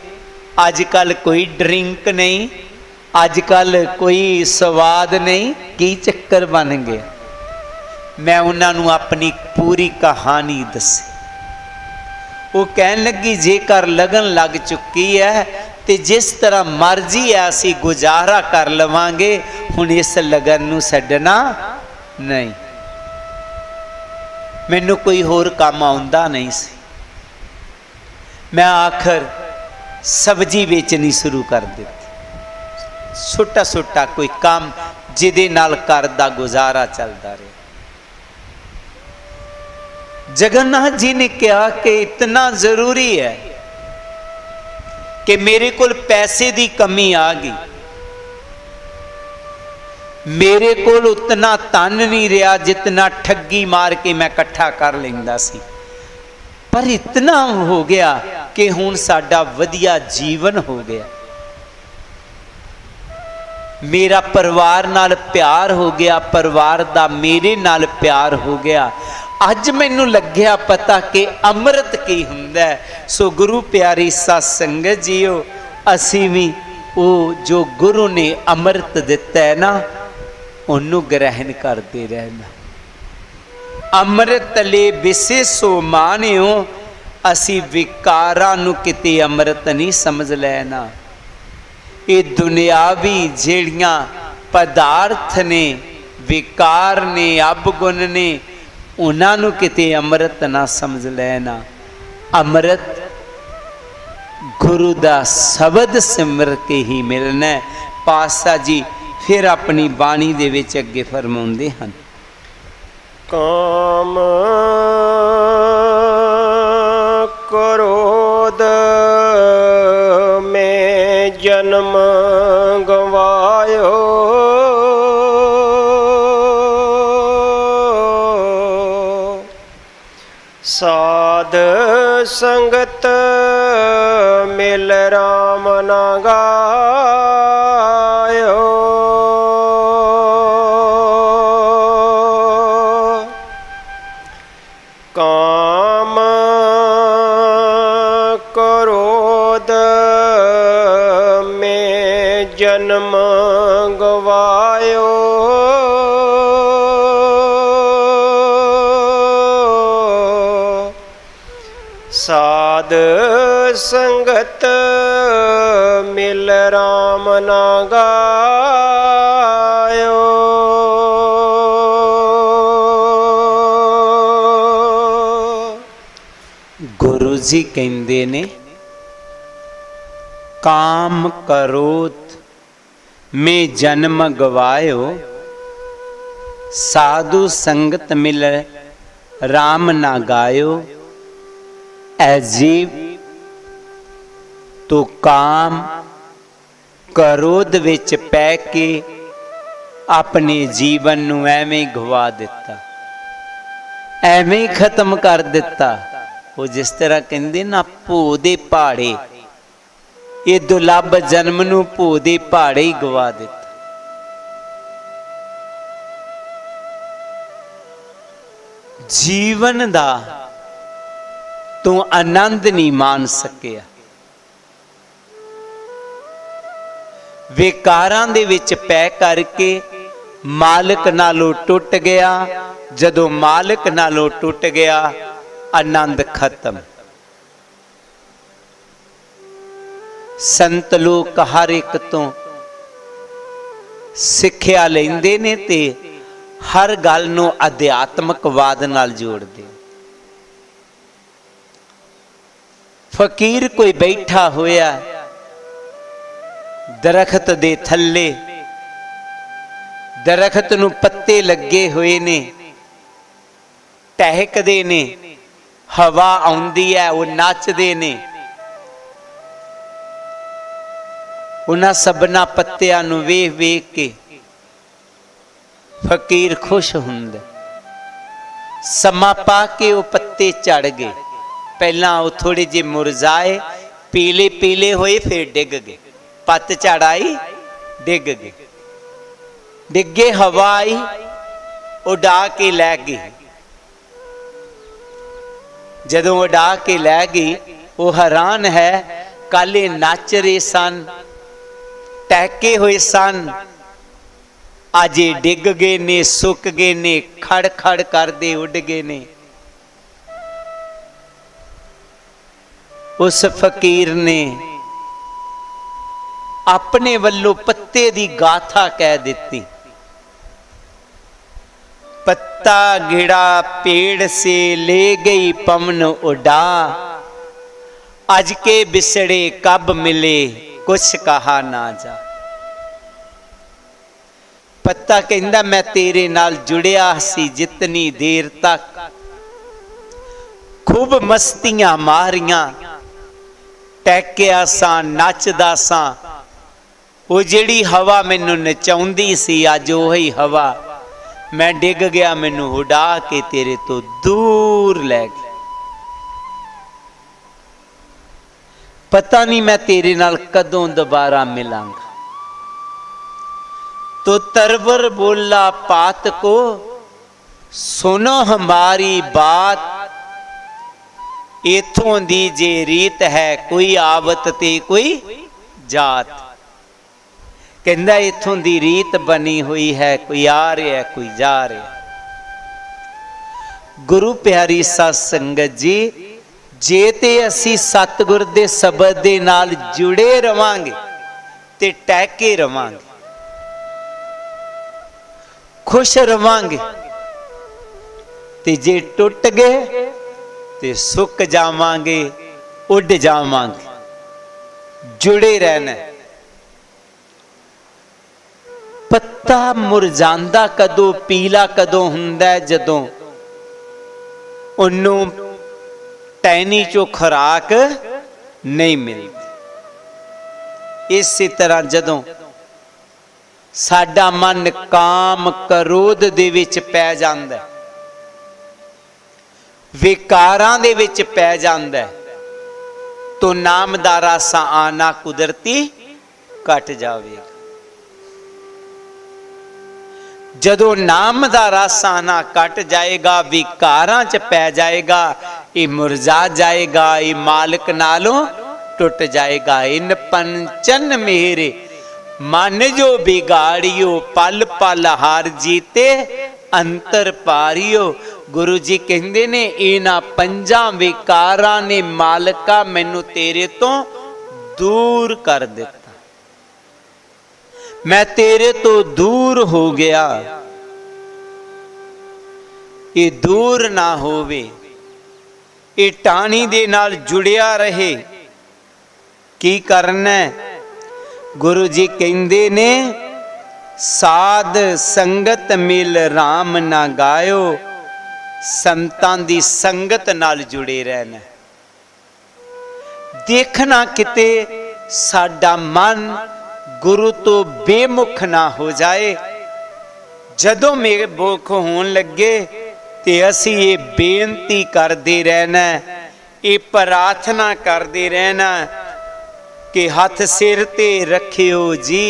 ਅੱਜ ਕੱਲ੍ਹ ਕੋਈ ਡਰਿੰਕ ਨਹੀਂ, ਅੱਜ ਕੱਲ੍ਹ ਕੋਈ ਸਵਾਦ ਨਹੀਂ, ਕੀ ਚੱਕਰ ਬਣ ਗਿਆ? ਮੈਂ ਉਹਨਾਂ ਨੂੰ ਆਪਣੀ ਪੂਰੀ ਕਹਾਣੀ ਦੱਸੀ। ਉਹ ਕਹਿਣ ਲੱਗੀ, ਜੇਕਰ ਲਗਨ ਲੱਗ ਚੁੱਕੀ ਹੈ ਤੇ ਜਿਸ ਤਰ੍ਹਾਂ ਮਰਜ਼ੀ ਹੈ ਅਸੀਂ ਗੁਜ਼ਾਰਾ ਕਰ ਲਵਾਂਗੇ, ਹੁਣ ਇਸ ਲਗਨ ਨੂੰ ਛੱਡਣਾ ਨਹੀਂ। ਮੈਨੂੰ ਕੋਈ ਹੋਰ ਕੰਮ ਆਉਂਦਾ ਨਹੀਂ ਸੀ। ਮੈਂ ਆਖਰ ਸਬਜ਼ੀ ਵੇਚਣੀ ਸ਼ੁਰੂ ਕਰ ਦਿੱਤੀ, ਛੋਟਾ ਛੋਟਾ ਕੋਈ ਕੰਮ ਜਿਹਦੇ ਨਾਲ ਘਰ ਦਾ ਗੁਜ਼ਾਰਾ ਚੱਲਦਾ ਰਿਹਾ। जगन्नाथ जी ने कहा कि इतना जरूरी है कि मेरे को पैसे की कमी आ गई, मेरे को उतना धन नहीं रहा जितना ठगी मार के मैं इकट्ठा कर लेंदा सी, पर इतना हो गया कि हुण साडा वधिया जीवन हो गया। मेरा परिवार नाल प्यार हो गया, परिवार दा मेरे नाल प्यार हो गया। अज मैनू लग्या पता कि अमृत की हुंदा है। सो गुरु प्यारी सत संगत जीओ, असी भी वो जो गुरु ने अमृत दिता है ना, उन्नू ग्रहण करते रहना। अमृत ले विसे सो मानियो, असी विकारां नू किते अमृत नहीं समझ लेना। ये दुनियावी जेड़ियां पदार्थ ने, विकार ने, अवगुण ने, उन्होंने किते अमृत ना समझ लेना। अमृत गुरु दा शब्द सिमर के ही मिलना। पातशाह जी फिर अपनी बाणी दे विच अगे फरमाउंदे हन, काम क्रोध में जन्म गवायो, साध संगत मिल राम ना गायो। काम क्रोध में जन्म गवायो, साध संगत मिल राम ना गायो। गुरु जी कहते ने, काम क्रोध में जन्म गवायो, साधु संगत मिल राम ना गायो। ऐ जीव तो काम क्रोध विच पै के अपने जीवन नू एवें गवा दिता, एवें खत्म कर दिता। वो जिस तरह कहंदे ना भो दे पहाड़े, ਇਹ ਦੁਲੱਭ ਜਨਮ ਨੂੰ ਭੂ ਦੇ ਪਹਾੜੇ ਹੀ ਗਵਾ ਦਿੱਤਾ। ਜੀਵਨ ਦਾ ਤੂੰ ਆਨੰਦ ਨਹੀਂ ਮਾਣ ਸਕਿਆ, ਵਿਕਾਰਾਂ ਦੇ ਵਿੱਚ ਪੈ ਕਰਕੇ ਮਾਲਕ ਨਾਲੋਂ ਟੁੱਟ ਗਿਆ। ਜਦੋਂ ਮਾਲਕ ਨਾਲੋਂ ਟੁੱਟ ਗਿਆ, ਆਨੰਦ ਖਤਮ। ਸੰਤ ਲੋਕ ਹਰ ਇੱਕ ਤੋਂ ਸਿੱਖਿਆ ਲੈਂਦੇ ਨੇ ਤੇ ਹਰ ਗੱਲ ਨੂੰ ਅਧਿਆਤਮਕਵਾਦ ਨਾਲ ਜੋੜਦੇ। ਫਕੀਰ ਕੋਈ ਬੈਠਾ ਹੋਇਆ ਦਰਖਤ ਦੇ ਥੱਲੇ, ਦਰਖਤ ਨੂੰ ਪੱਤੇ ਲੱਗੇ ਹੋਏ ਨੇ, ਟਹਿਕਦੇ ਨੇ, ਹਵਾ ਆਉਂਦੀ ਹੈ, ਉਹ ਨੱਚਦੇ ਨੇ। ਉਹਨਾਂ ਸਭਨਾ ਪੱਤਿਆਂ ਨੂੰ ਵੇਖ ਵੇਖ ਕੇ ਫਕੀਰ ਖੁਸ਼ ਹੁੰਦਾ। ਸਮਾਂ ਪਾ ਕੇ ਉਹ ਪੱਤੇ ਝੜ ਗਏ। ਪਹਿਲਾਂ ਉਹ ਥੋੜੇ ਜਿਹੇ ਮੁਰਝਾਏ, ਪੀਲੇ ਪੀਲੇ ਹੋਏ, ਫਿਰ ਡਿੱਗ ਗਏ। ਪੱਤ ਝੜ ਆਈ, ਡਿੱਗ ਗਏ। ਡਿੱਗੇ, ਹਵਾ ਆਈ, ਉਡਾ ਕੇ ਲੈ ਗਈ। ਜਦੋਂ ਉਡਾ ਕੇ ਲੈ ਗਈ, ਉਹ ਹੈਰਾਨ ਹੈ, ਕਾਲੇ ਨੱਚ ਰਹੇ ਸਨ, ਟਹਿਕੇ ਹੋਏ ਸਨ, ਅੱਜ ਡਿੱਗ ਗਏ ਨੇ, ਸੁੱਕ ਗਏ ਨੇ, ਖੜ ਖੜ ਕਰਦੇ ਉੱਡ ਗਏ ਨੇ। ਉਸ ਫਕੀਰ ਨੇ ਆਪਣੇ ਵੱਲੋਂ ਪੱਤੇ ਦੀ ਗਾਥਾ ਕਹਿ ਦਿੱਤੀ। पत्ता गिरा पेड़ से ले गई पवन उड़ा, आज के बिसड़े कब मिले कुछ कहा ना जा। पत्ता कहंदा मैं तेरे नाल जुड़िया सी जितनी देर तक, खूब मस्तियां मारियां, टैकिया सा, नचदा सा। वो जिहड़ी हवा मैनू नचाउंदी सी, अज ओही हवा मैं डिग गया, मैनू उड़ा के तेरे तो दूर लै गया। पता नहीं मैं तेरे नाल कदों दोबारा मिलांगा। तो तरवर बोला पात को, सुनो हमारी बात, इथों दी जे रीत है, कोई आवत ते कोई जात। कहंदा इथों दी रीत बनी हुई है, कोई आ रहा कोई जा रहा। गुरु प्यारी साध संगत जी, जे ते असी सतगुर दे शब्द दे नाल जुड़े रवांगे ते टहके रवांगे, खुश रवांगे। ते जे टुट गए ते सुक जावांगे, उड़ जावांगे। जुड़े रहना। पत्ता मुरझांदा कदों, पीला कदों हुंदा है, जदों उन्नू टहनी चो खुराक नहीं मिलती। इसी तरह जदों साडा मन काम क्रोध दे विच पै जांदा, विकारां दे विच पै जांदा, तो नाम दा रासा आना कुदरती घट जावेगा। जदों नाम दा रस आना कट जाएगा, विकारां च पै जाएगा, ये मुरझा जाएगा, ये मालिक नालों टुट जाएगा। इन पंचन मेरे मन जो बिगाड़ियो, पल पल हार जीते अंतर पारियो। गुरु जी कहंदे ने इन्हां पंजां विकारां ने मालिका मैनू तेरे तो दूर कर दिता, मैं तेरे तो दूर हो गया। ये दूर ना होवे, ये टाणी दे नाल जुड़िया रहे। की करना? गुरु जी कहंदे ने साध संगत मिल राम ना गायो, संतां दी संगत नाल जुड़े रहना। देखना किते साडा मन गुरु तो बेमुख ना हो जाए। जदों मेरे मुख होन लगे ते असी ये बेनती करते रहना, ये प्रार्थना करते रहना, कि हथ सिर ते रखियो जी,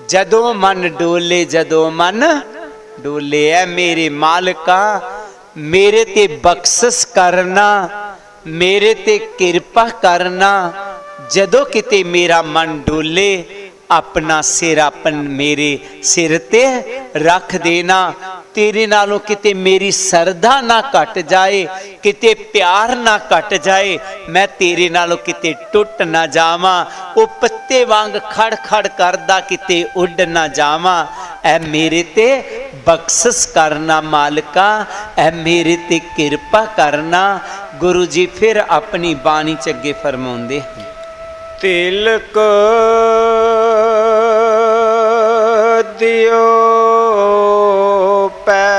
जदों मन डोले जदों मन डोले। है मेरे मालिका मेरे ते बख्शिश करना, मेरे ते किरपा करना। जदों किते मेरा मन डोले, अपना सिर अपन मेरे सिर ते रख देना। तेरे नालों किते मेरी सरधा ना घट जाए, किते प्यार ना घट जाए, मैं तेरे नालों किते टुट ना जावां। ओ पत्ते वांग खड़ खड़ करदा किते उड़ ना जावां। ऐ मेरे ते बख्शिश करना मालिका, ऐ मेरे ते किरपा करना। गुरु जी फिर अपनी बाणी च अगे फरमाउंदे हैं, तिलक दियो पै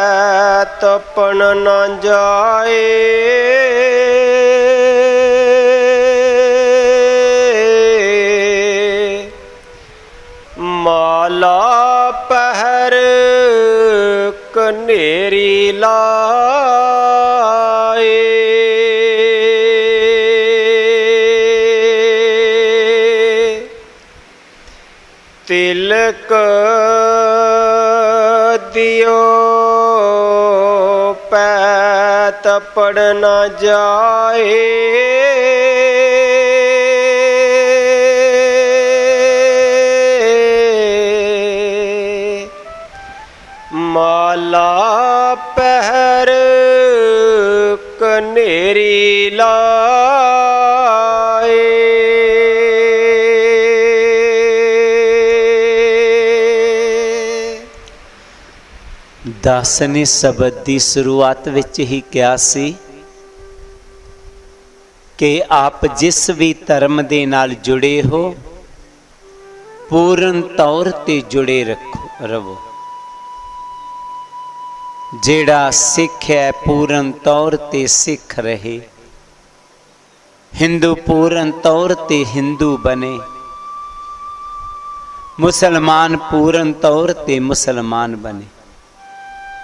तपन न जाए, माला पहर कनेरी लाए। तिलक दियो पै तपड़ न जाए, माला पहर कनेरी लाए। दास ने शब्द की शुरुआत विच ही कहा सी कि आप जिस भी धर्म दे नाल जुड़े हो, पूर्ण तौर ते जुड़े रहो। जेड़ा सिख है पूर्ण तौर ते सिख रहे, हिंदू पूर्ण तौर ते हिंदू बने, मुसलमान पूर्ण तौर ते मुसलमान बने।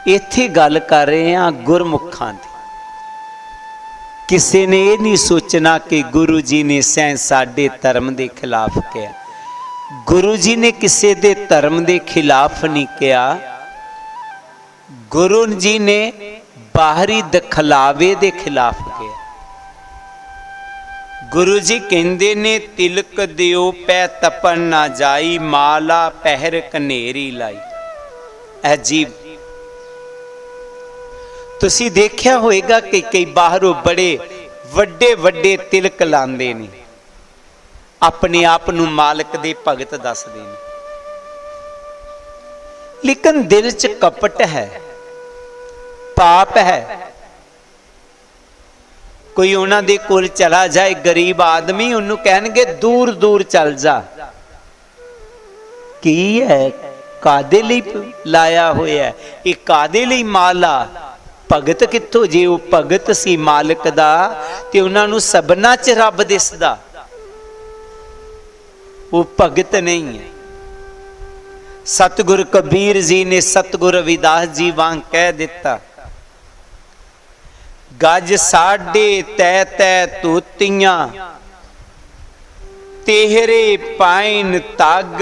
इत्थे गल कर रहे हैं गुरमुखां दी। किसी ने ये नहीं सोचना कि गुरु जी ने सैं साडे धर्म के खिलाफ किया। गुरु जी ने किसी दे धर्म के खिलाफ नहीं किया। गुरु जी ने बाहरी दखलावे के खिलाफ किया। गुरु जी कहते ने तिलक दियो पै तपन ना जाई, माला पहर कनेरी लाई। अजीब तुसी देखिया होएगा कि कई बाहरों बड़े वड्डे वड्डे तिलक लांदे ने, अपने आप नूं मालिक दे भगत दसदे ने, लेकिन दिल च कपट है, पाप है। कोई उन्हां दे कोल चला जाए गरीब आदमी, उन्होंने कहणगे दूर दूर चल जा। की है कादे लई लाया होया है, ये कादे लई माला? भगत कित्थों? जे वो भगत सी मालिक दा ते उन्हां नूं सबना च रब दिसदा। वो भगत नहीं है। सतगुर कबीर जी ने सतगुर रविदास जी वांग कह दिता, गज साडे तै तै तोतियां, तेहरे पाइन तग,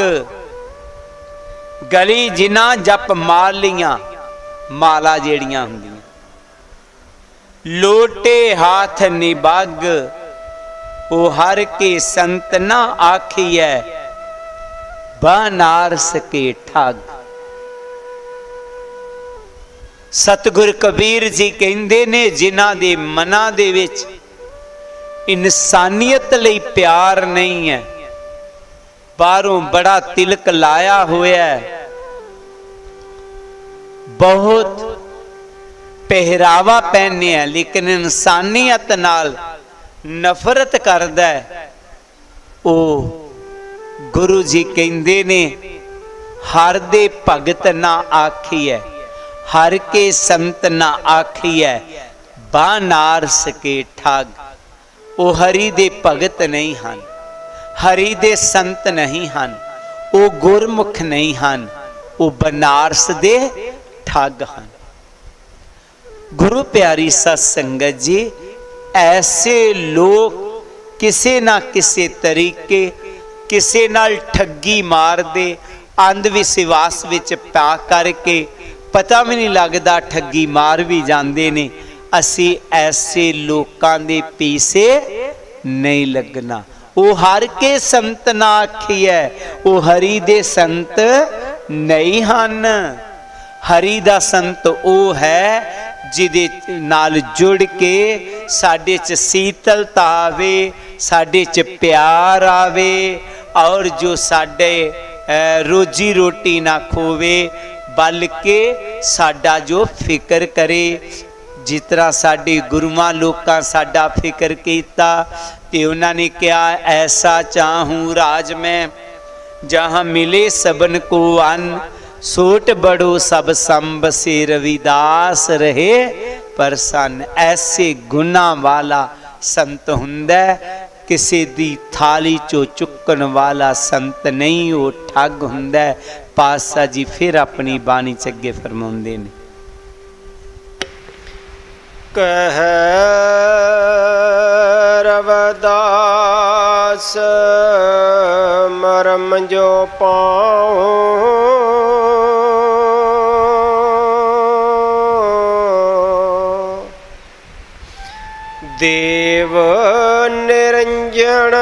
गली जिना जप मालियां। माला जेड़ियां हुंदियां, लोटे हाथ निबग, ओ हर के संत ना आखिए, बनारस के ठग। सतगुर कबीर जी कहंदे ने जिन्हां दे मनां दे विच इंसानियत लई प्यार नहीं है, बाहरों बड़ा तिलक लाया होया है, बहुत पहरावा पहने है, लेकिन इंसानियत नाल नफरत करदा है, ओ गुरु जी कहंदे ने हर दे भगत ना आखिए, हर के संत ना आखिए, बनारस के ठग। ओ हरि दे भगत नहीं हन, हरि दे संत नहीं हन, ओ गुरमुख नहीं हन, ओ बनारस दे ठग हन। गुरु प्यारी सत संगत जी, ऐसे लोग ਕਿਸੇ ਨਾ ਕਿਸੇ ਤਰੀਕੇ ਕਿਸੇ ਨਾਲ ਠੱਗੀ ਮਾਰਦੇ, ਅੰਧ ਵਿਸ਼ਵਾਸ ਵਿੱਚ ਪਾ ਕਰਕੇ ਪਤਾ ਵੀ ਨਹੀਂ ਲੱਗਦਾ ਠੱਗੀ ਮਾਰ ਵੀ ਜਾਂਦੇ ਨੇ। ਅਸੀਂ ਐਸੇ ਲੋਕਾਂ ਦੇ ਪੀछे ਨਹੀਂ ਲੱਗਣਾ। ਉਹ ਹਰ ਕੇ ਸੰਤ ਨਾ ਆਖੀਐ, ਉਹ ਹਰੀ ਦੇ ਸੰਤ ਨਹੀਂ ਹਨ। ਹਰੀ ਦਾ ਸੰਤ ਉਹ ਹੈ ਜਿਹਦੇ ਨਾਲ ਜੁੜ ਕੇ ਸਾਡੇ 'ਚ ਸੀਤਲਤਾ ਆਵੇ, ਸਾਡੇ 'ਚ ਪਿਆਰ ਆਵੇ, ਔਰ ਜੋ ਸਾਡੇ ਰੋਜੀ ਰੋਟੀ ਨਾ ਖੋਵੇ ਬਲਕਿ ਸਾਡਾ ਜੋ ਫਿਕਰ ਕਰੇ। ਜਿਸ ਤਰ੍ਹਾਂ ਸਾਡੇ ਗੁਰੂਆਂ ਲੋਕਾਂ ਸਾਡਾ ਫਿਕਰ ਕੀਤਾ ਤੇ ਉਹਨਾਂ ਨੇ ਕਿਹਾ ਐਸਾ ਚਾਹੂੰ ਰਾਜ ਮੈਂ ਜਹਾਂ ਮਿਲੇ ਸਬਨ ਕੋ ਅੰਨ, सोट बड़ो सब संबसे रविदास रहे प्रसन्न। ऐसे गुना वाला संत हुंदा, किसी दी थाली चो चुकन वाला संत नहीं, वो ठग हुंदा। पातशाह जी फिर अपनी बाणी च अगे फरमाउंदे ने, कह रविदास मरम जो पाऊं, देव निरंजन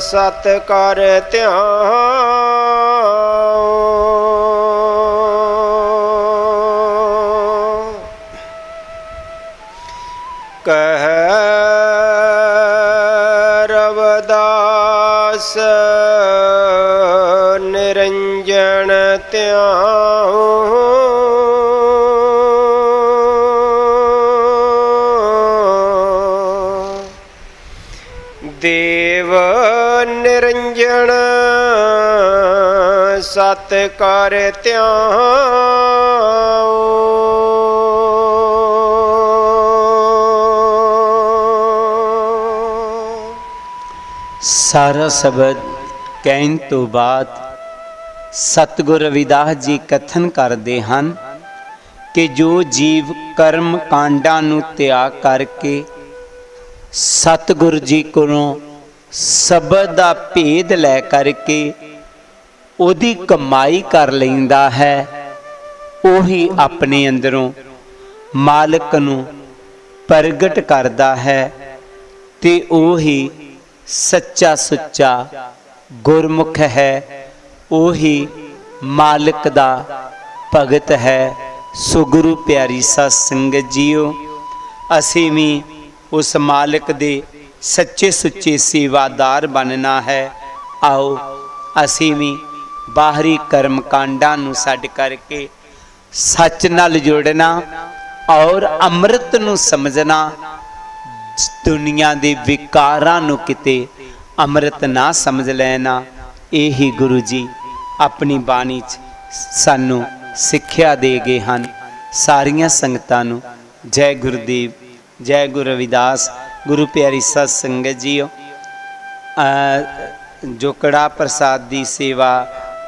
सत कर ध्यान। कह रविदास निरंजन ध्यान, देव निरंजन सत कर ध्यान। सारा शब्द कहन तो बाद सतगुर रविदास जी कथन करते हैं कि जो जीव कर्म कांडां नूं त्याग करके सतगुरु जी कोलों शब्द दा भेद लै करके ओदी कमाई कर लैंदा है, ओही अपने अंदरों मालिक नूं प्रगट करदा है ते ओही सच्चा सुच्चा गुरमुख है, ओही मालिक दा भगत है। सो गुरु प्यारी साध संगत जीओ, असीं भी उस मालिक दे सच्चे सुच्चे सेवादार बनना है। आओ असीं भी बाहरी कर्म कांडां नूं छड्ड करके सच नाल जुड़ना और अमृत नूं समझना। दुनिया दे विकारां नूं किते अमृत ना समझ लेना। यही गुरु जी अपनी बाणी च सानू सिक्ख्या दे गए हैं। सारियां संगतां नूं जय गुरुदेव, जय गुरु रविदास। गुरु प्यारी साध संगत जीओ, जो कड़ा प्रसाद की सेवा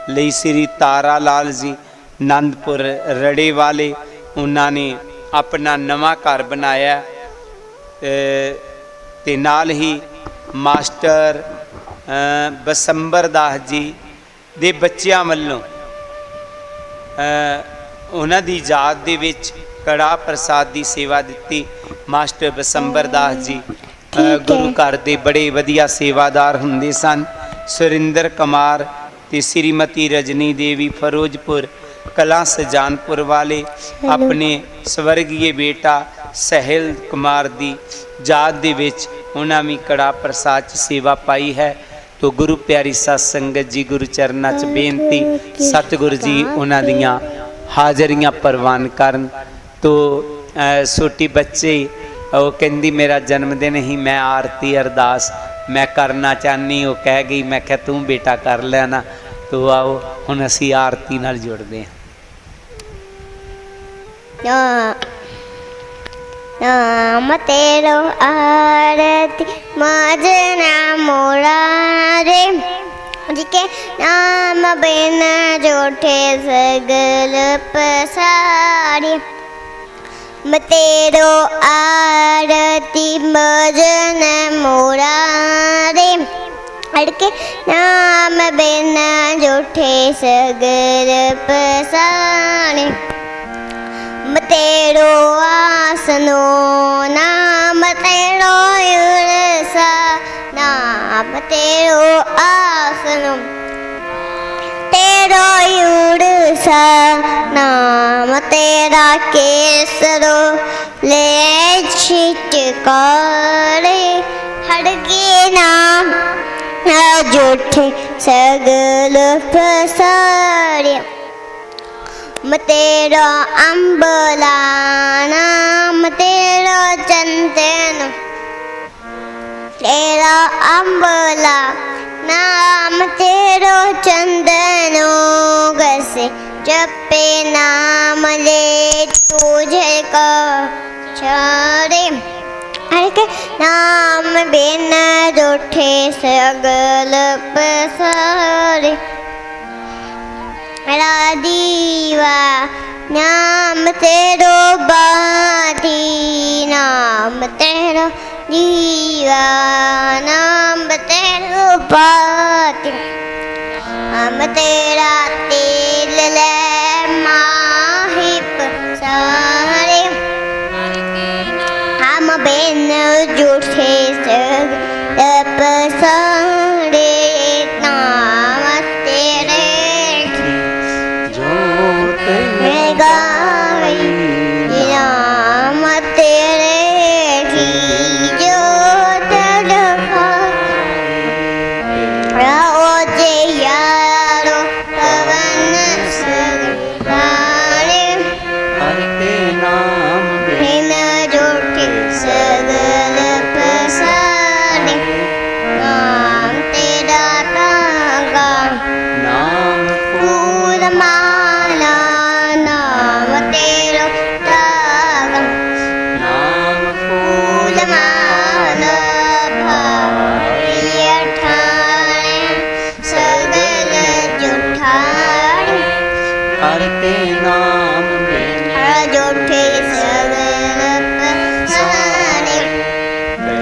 लई श्री तारा लाल जी आनंदपुर रड़े वाले, उन्होंने अपना नवा घर बनाया ते नाल ही मास्टर बसंबर दास जी दे बच्चों वालों उन्हां दी याद दे विच कड़ा प्रसाद की सेवा दी। मास्टर बसंबर दास जी गुरु घर दे बड़े वधिया सेवादार हुंदे सन। सुरिंदर कुमार ते श्रीमती रजनी देवी फरोजपुर कला सजानपुर वाले अपने स्वर्गीय बेटा सहल कुमार दी याद दे विच उन्हां भी कड़ा प्रसाद सेवा पाई है। तो गुरु प्यारी साध संगत जी गुरु चरनां च बेनती, सतगुरु जी उन्हां दियां हाजरियां परवान करन। तो छोटी बच्चे वो कहती मेरा जन्मदिन ही, मैं आरती अरदास मैं करना चाहनी। वो कह गई, मैं क्या तू बेटा कर लेना। तो आओ हुण असीं आरती नाल जुड़दे हां। नाम तेरो आरती मजना मोरारे, जिके नाम बिन जोठे सगल पसारी। तेरो आरती भजन मुरारे अड़के नाम बिना जूठे सगर पसारे तेरो आसनो नाम तेरो युरसा नाम तेरो आसनो तेरो युरसा नाम तेरा केसरो ले छिटकारे हड़के नाम जूठे सगल पसारे तेरो अम्बला नाम तेरो चंदन तेरा अम्बला नाम तेरो चंदनो गसे जपे नाम ले तुझे को छाड़े नाम बिना रूठे सगल पसारे दीवा नाम तेरो बाती नाम तेरो दीवा नाम तेरो बाती हम तेरा तेल ले माहिप सारे हम बिन जूठे सगल पसारे नाम तेरे नाम तेरे की जोत रहो जे यारो पवन सगारे बिना जूठे सगल पसारे नाम तेरा तागा नाम फूल माला नाम तेरो तागा नाम फूल माला भाई ठाणे सगल जुठाणे करते नाम बिना जूठे सगल पसारे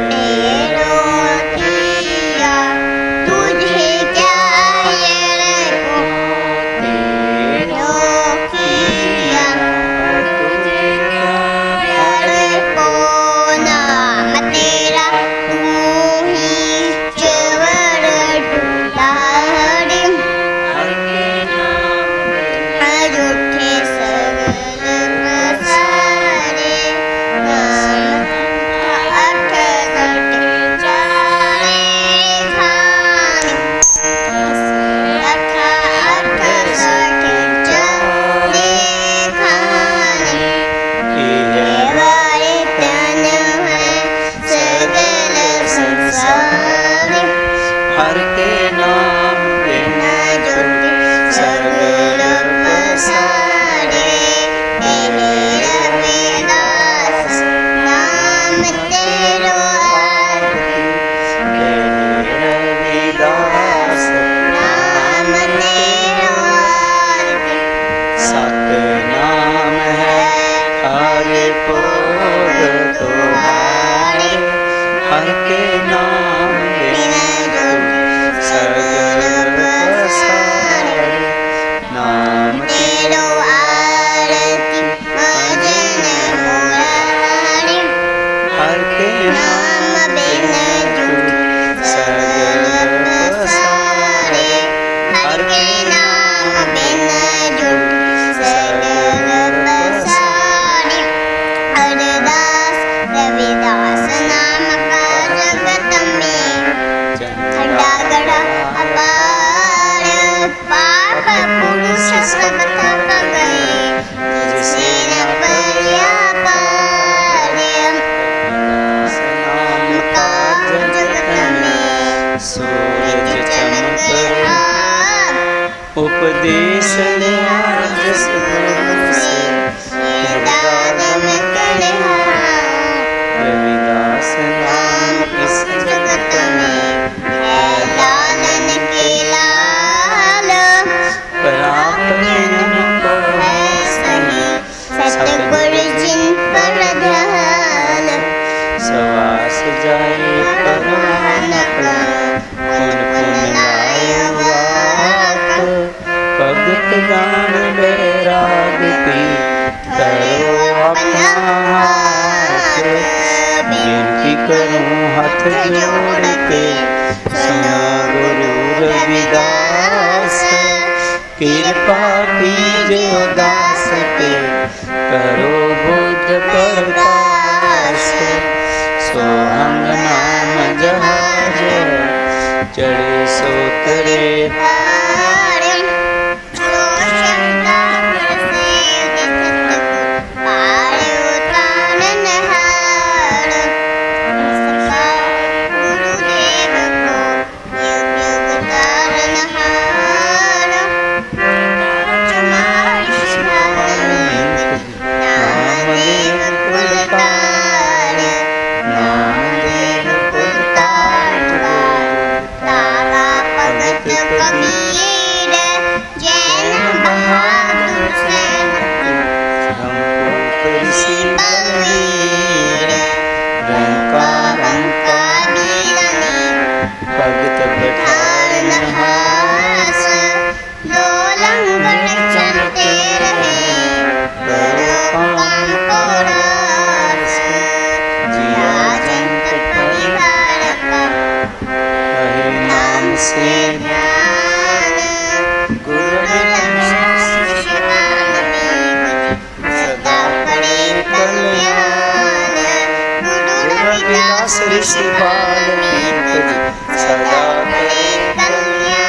तेरो किया तुझे क्या ये को तेरो किया को नाम तेरा तू ही चवर डुलारे जूठे सगल हाथ बेनती करूं हाथ जोड़ के सुनो गुरु रविदास कृपा कीजिए दास पे करो बुद्ध प्रकाश सोहंग नाम जहाज चढ़े सो तरे ऋषि वाल्मीकि सदा करे कल्याण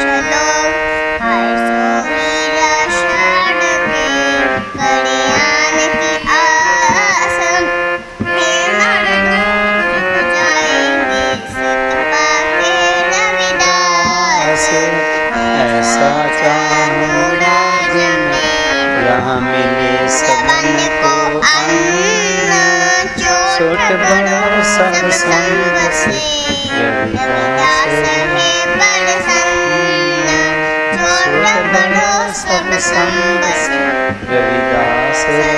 चलो हर सोहीरा शाड़ के कल्याण की आस जाएंगे सतपा के रविदास ऐसा चाहूं राज में यहाँ मिले सबन को अन्न छोट बड़ा सब संग से रविदास है प्रसन्न छोट बड़ा सब संग से रविदास है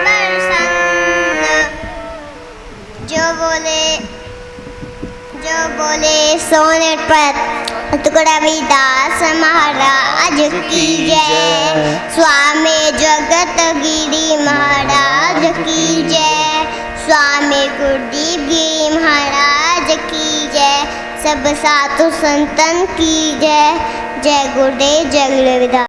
प्रसन्न जो बोले सोने पर रविदास महाराज की जय स्वामी जगत गिरी महाराज की जय स्वामी गुरुदेव गिरी महाराज की जय सब साधु संतन की जय जय गुरुदेव जय रविदास।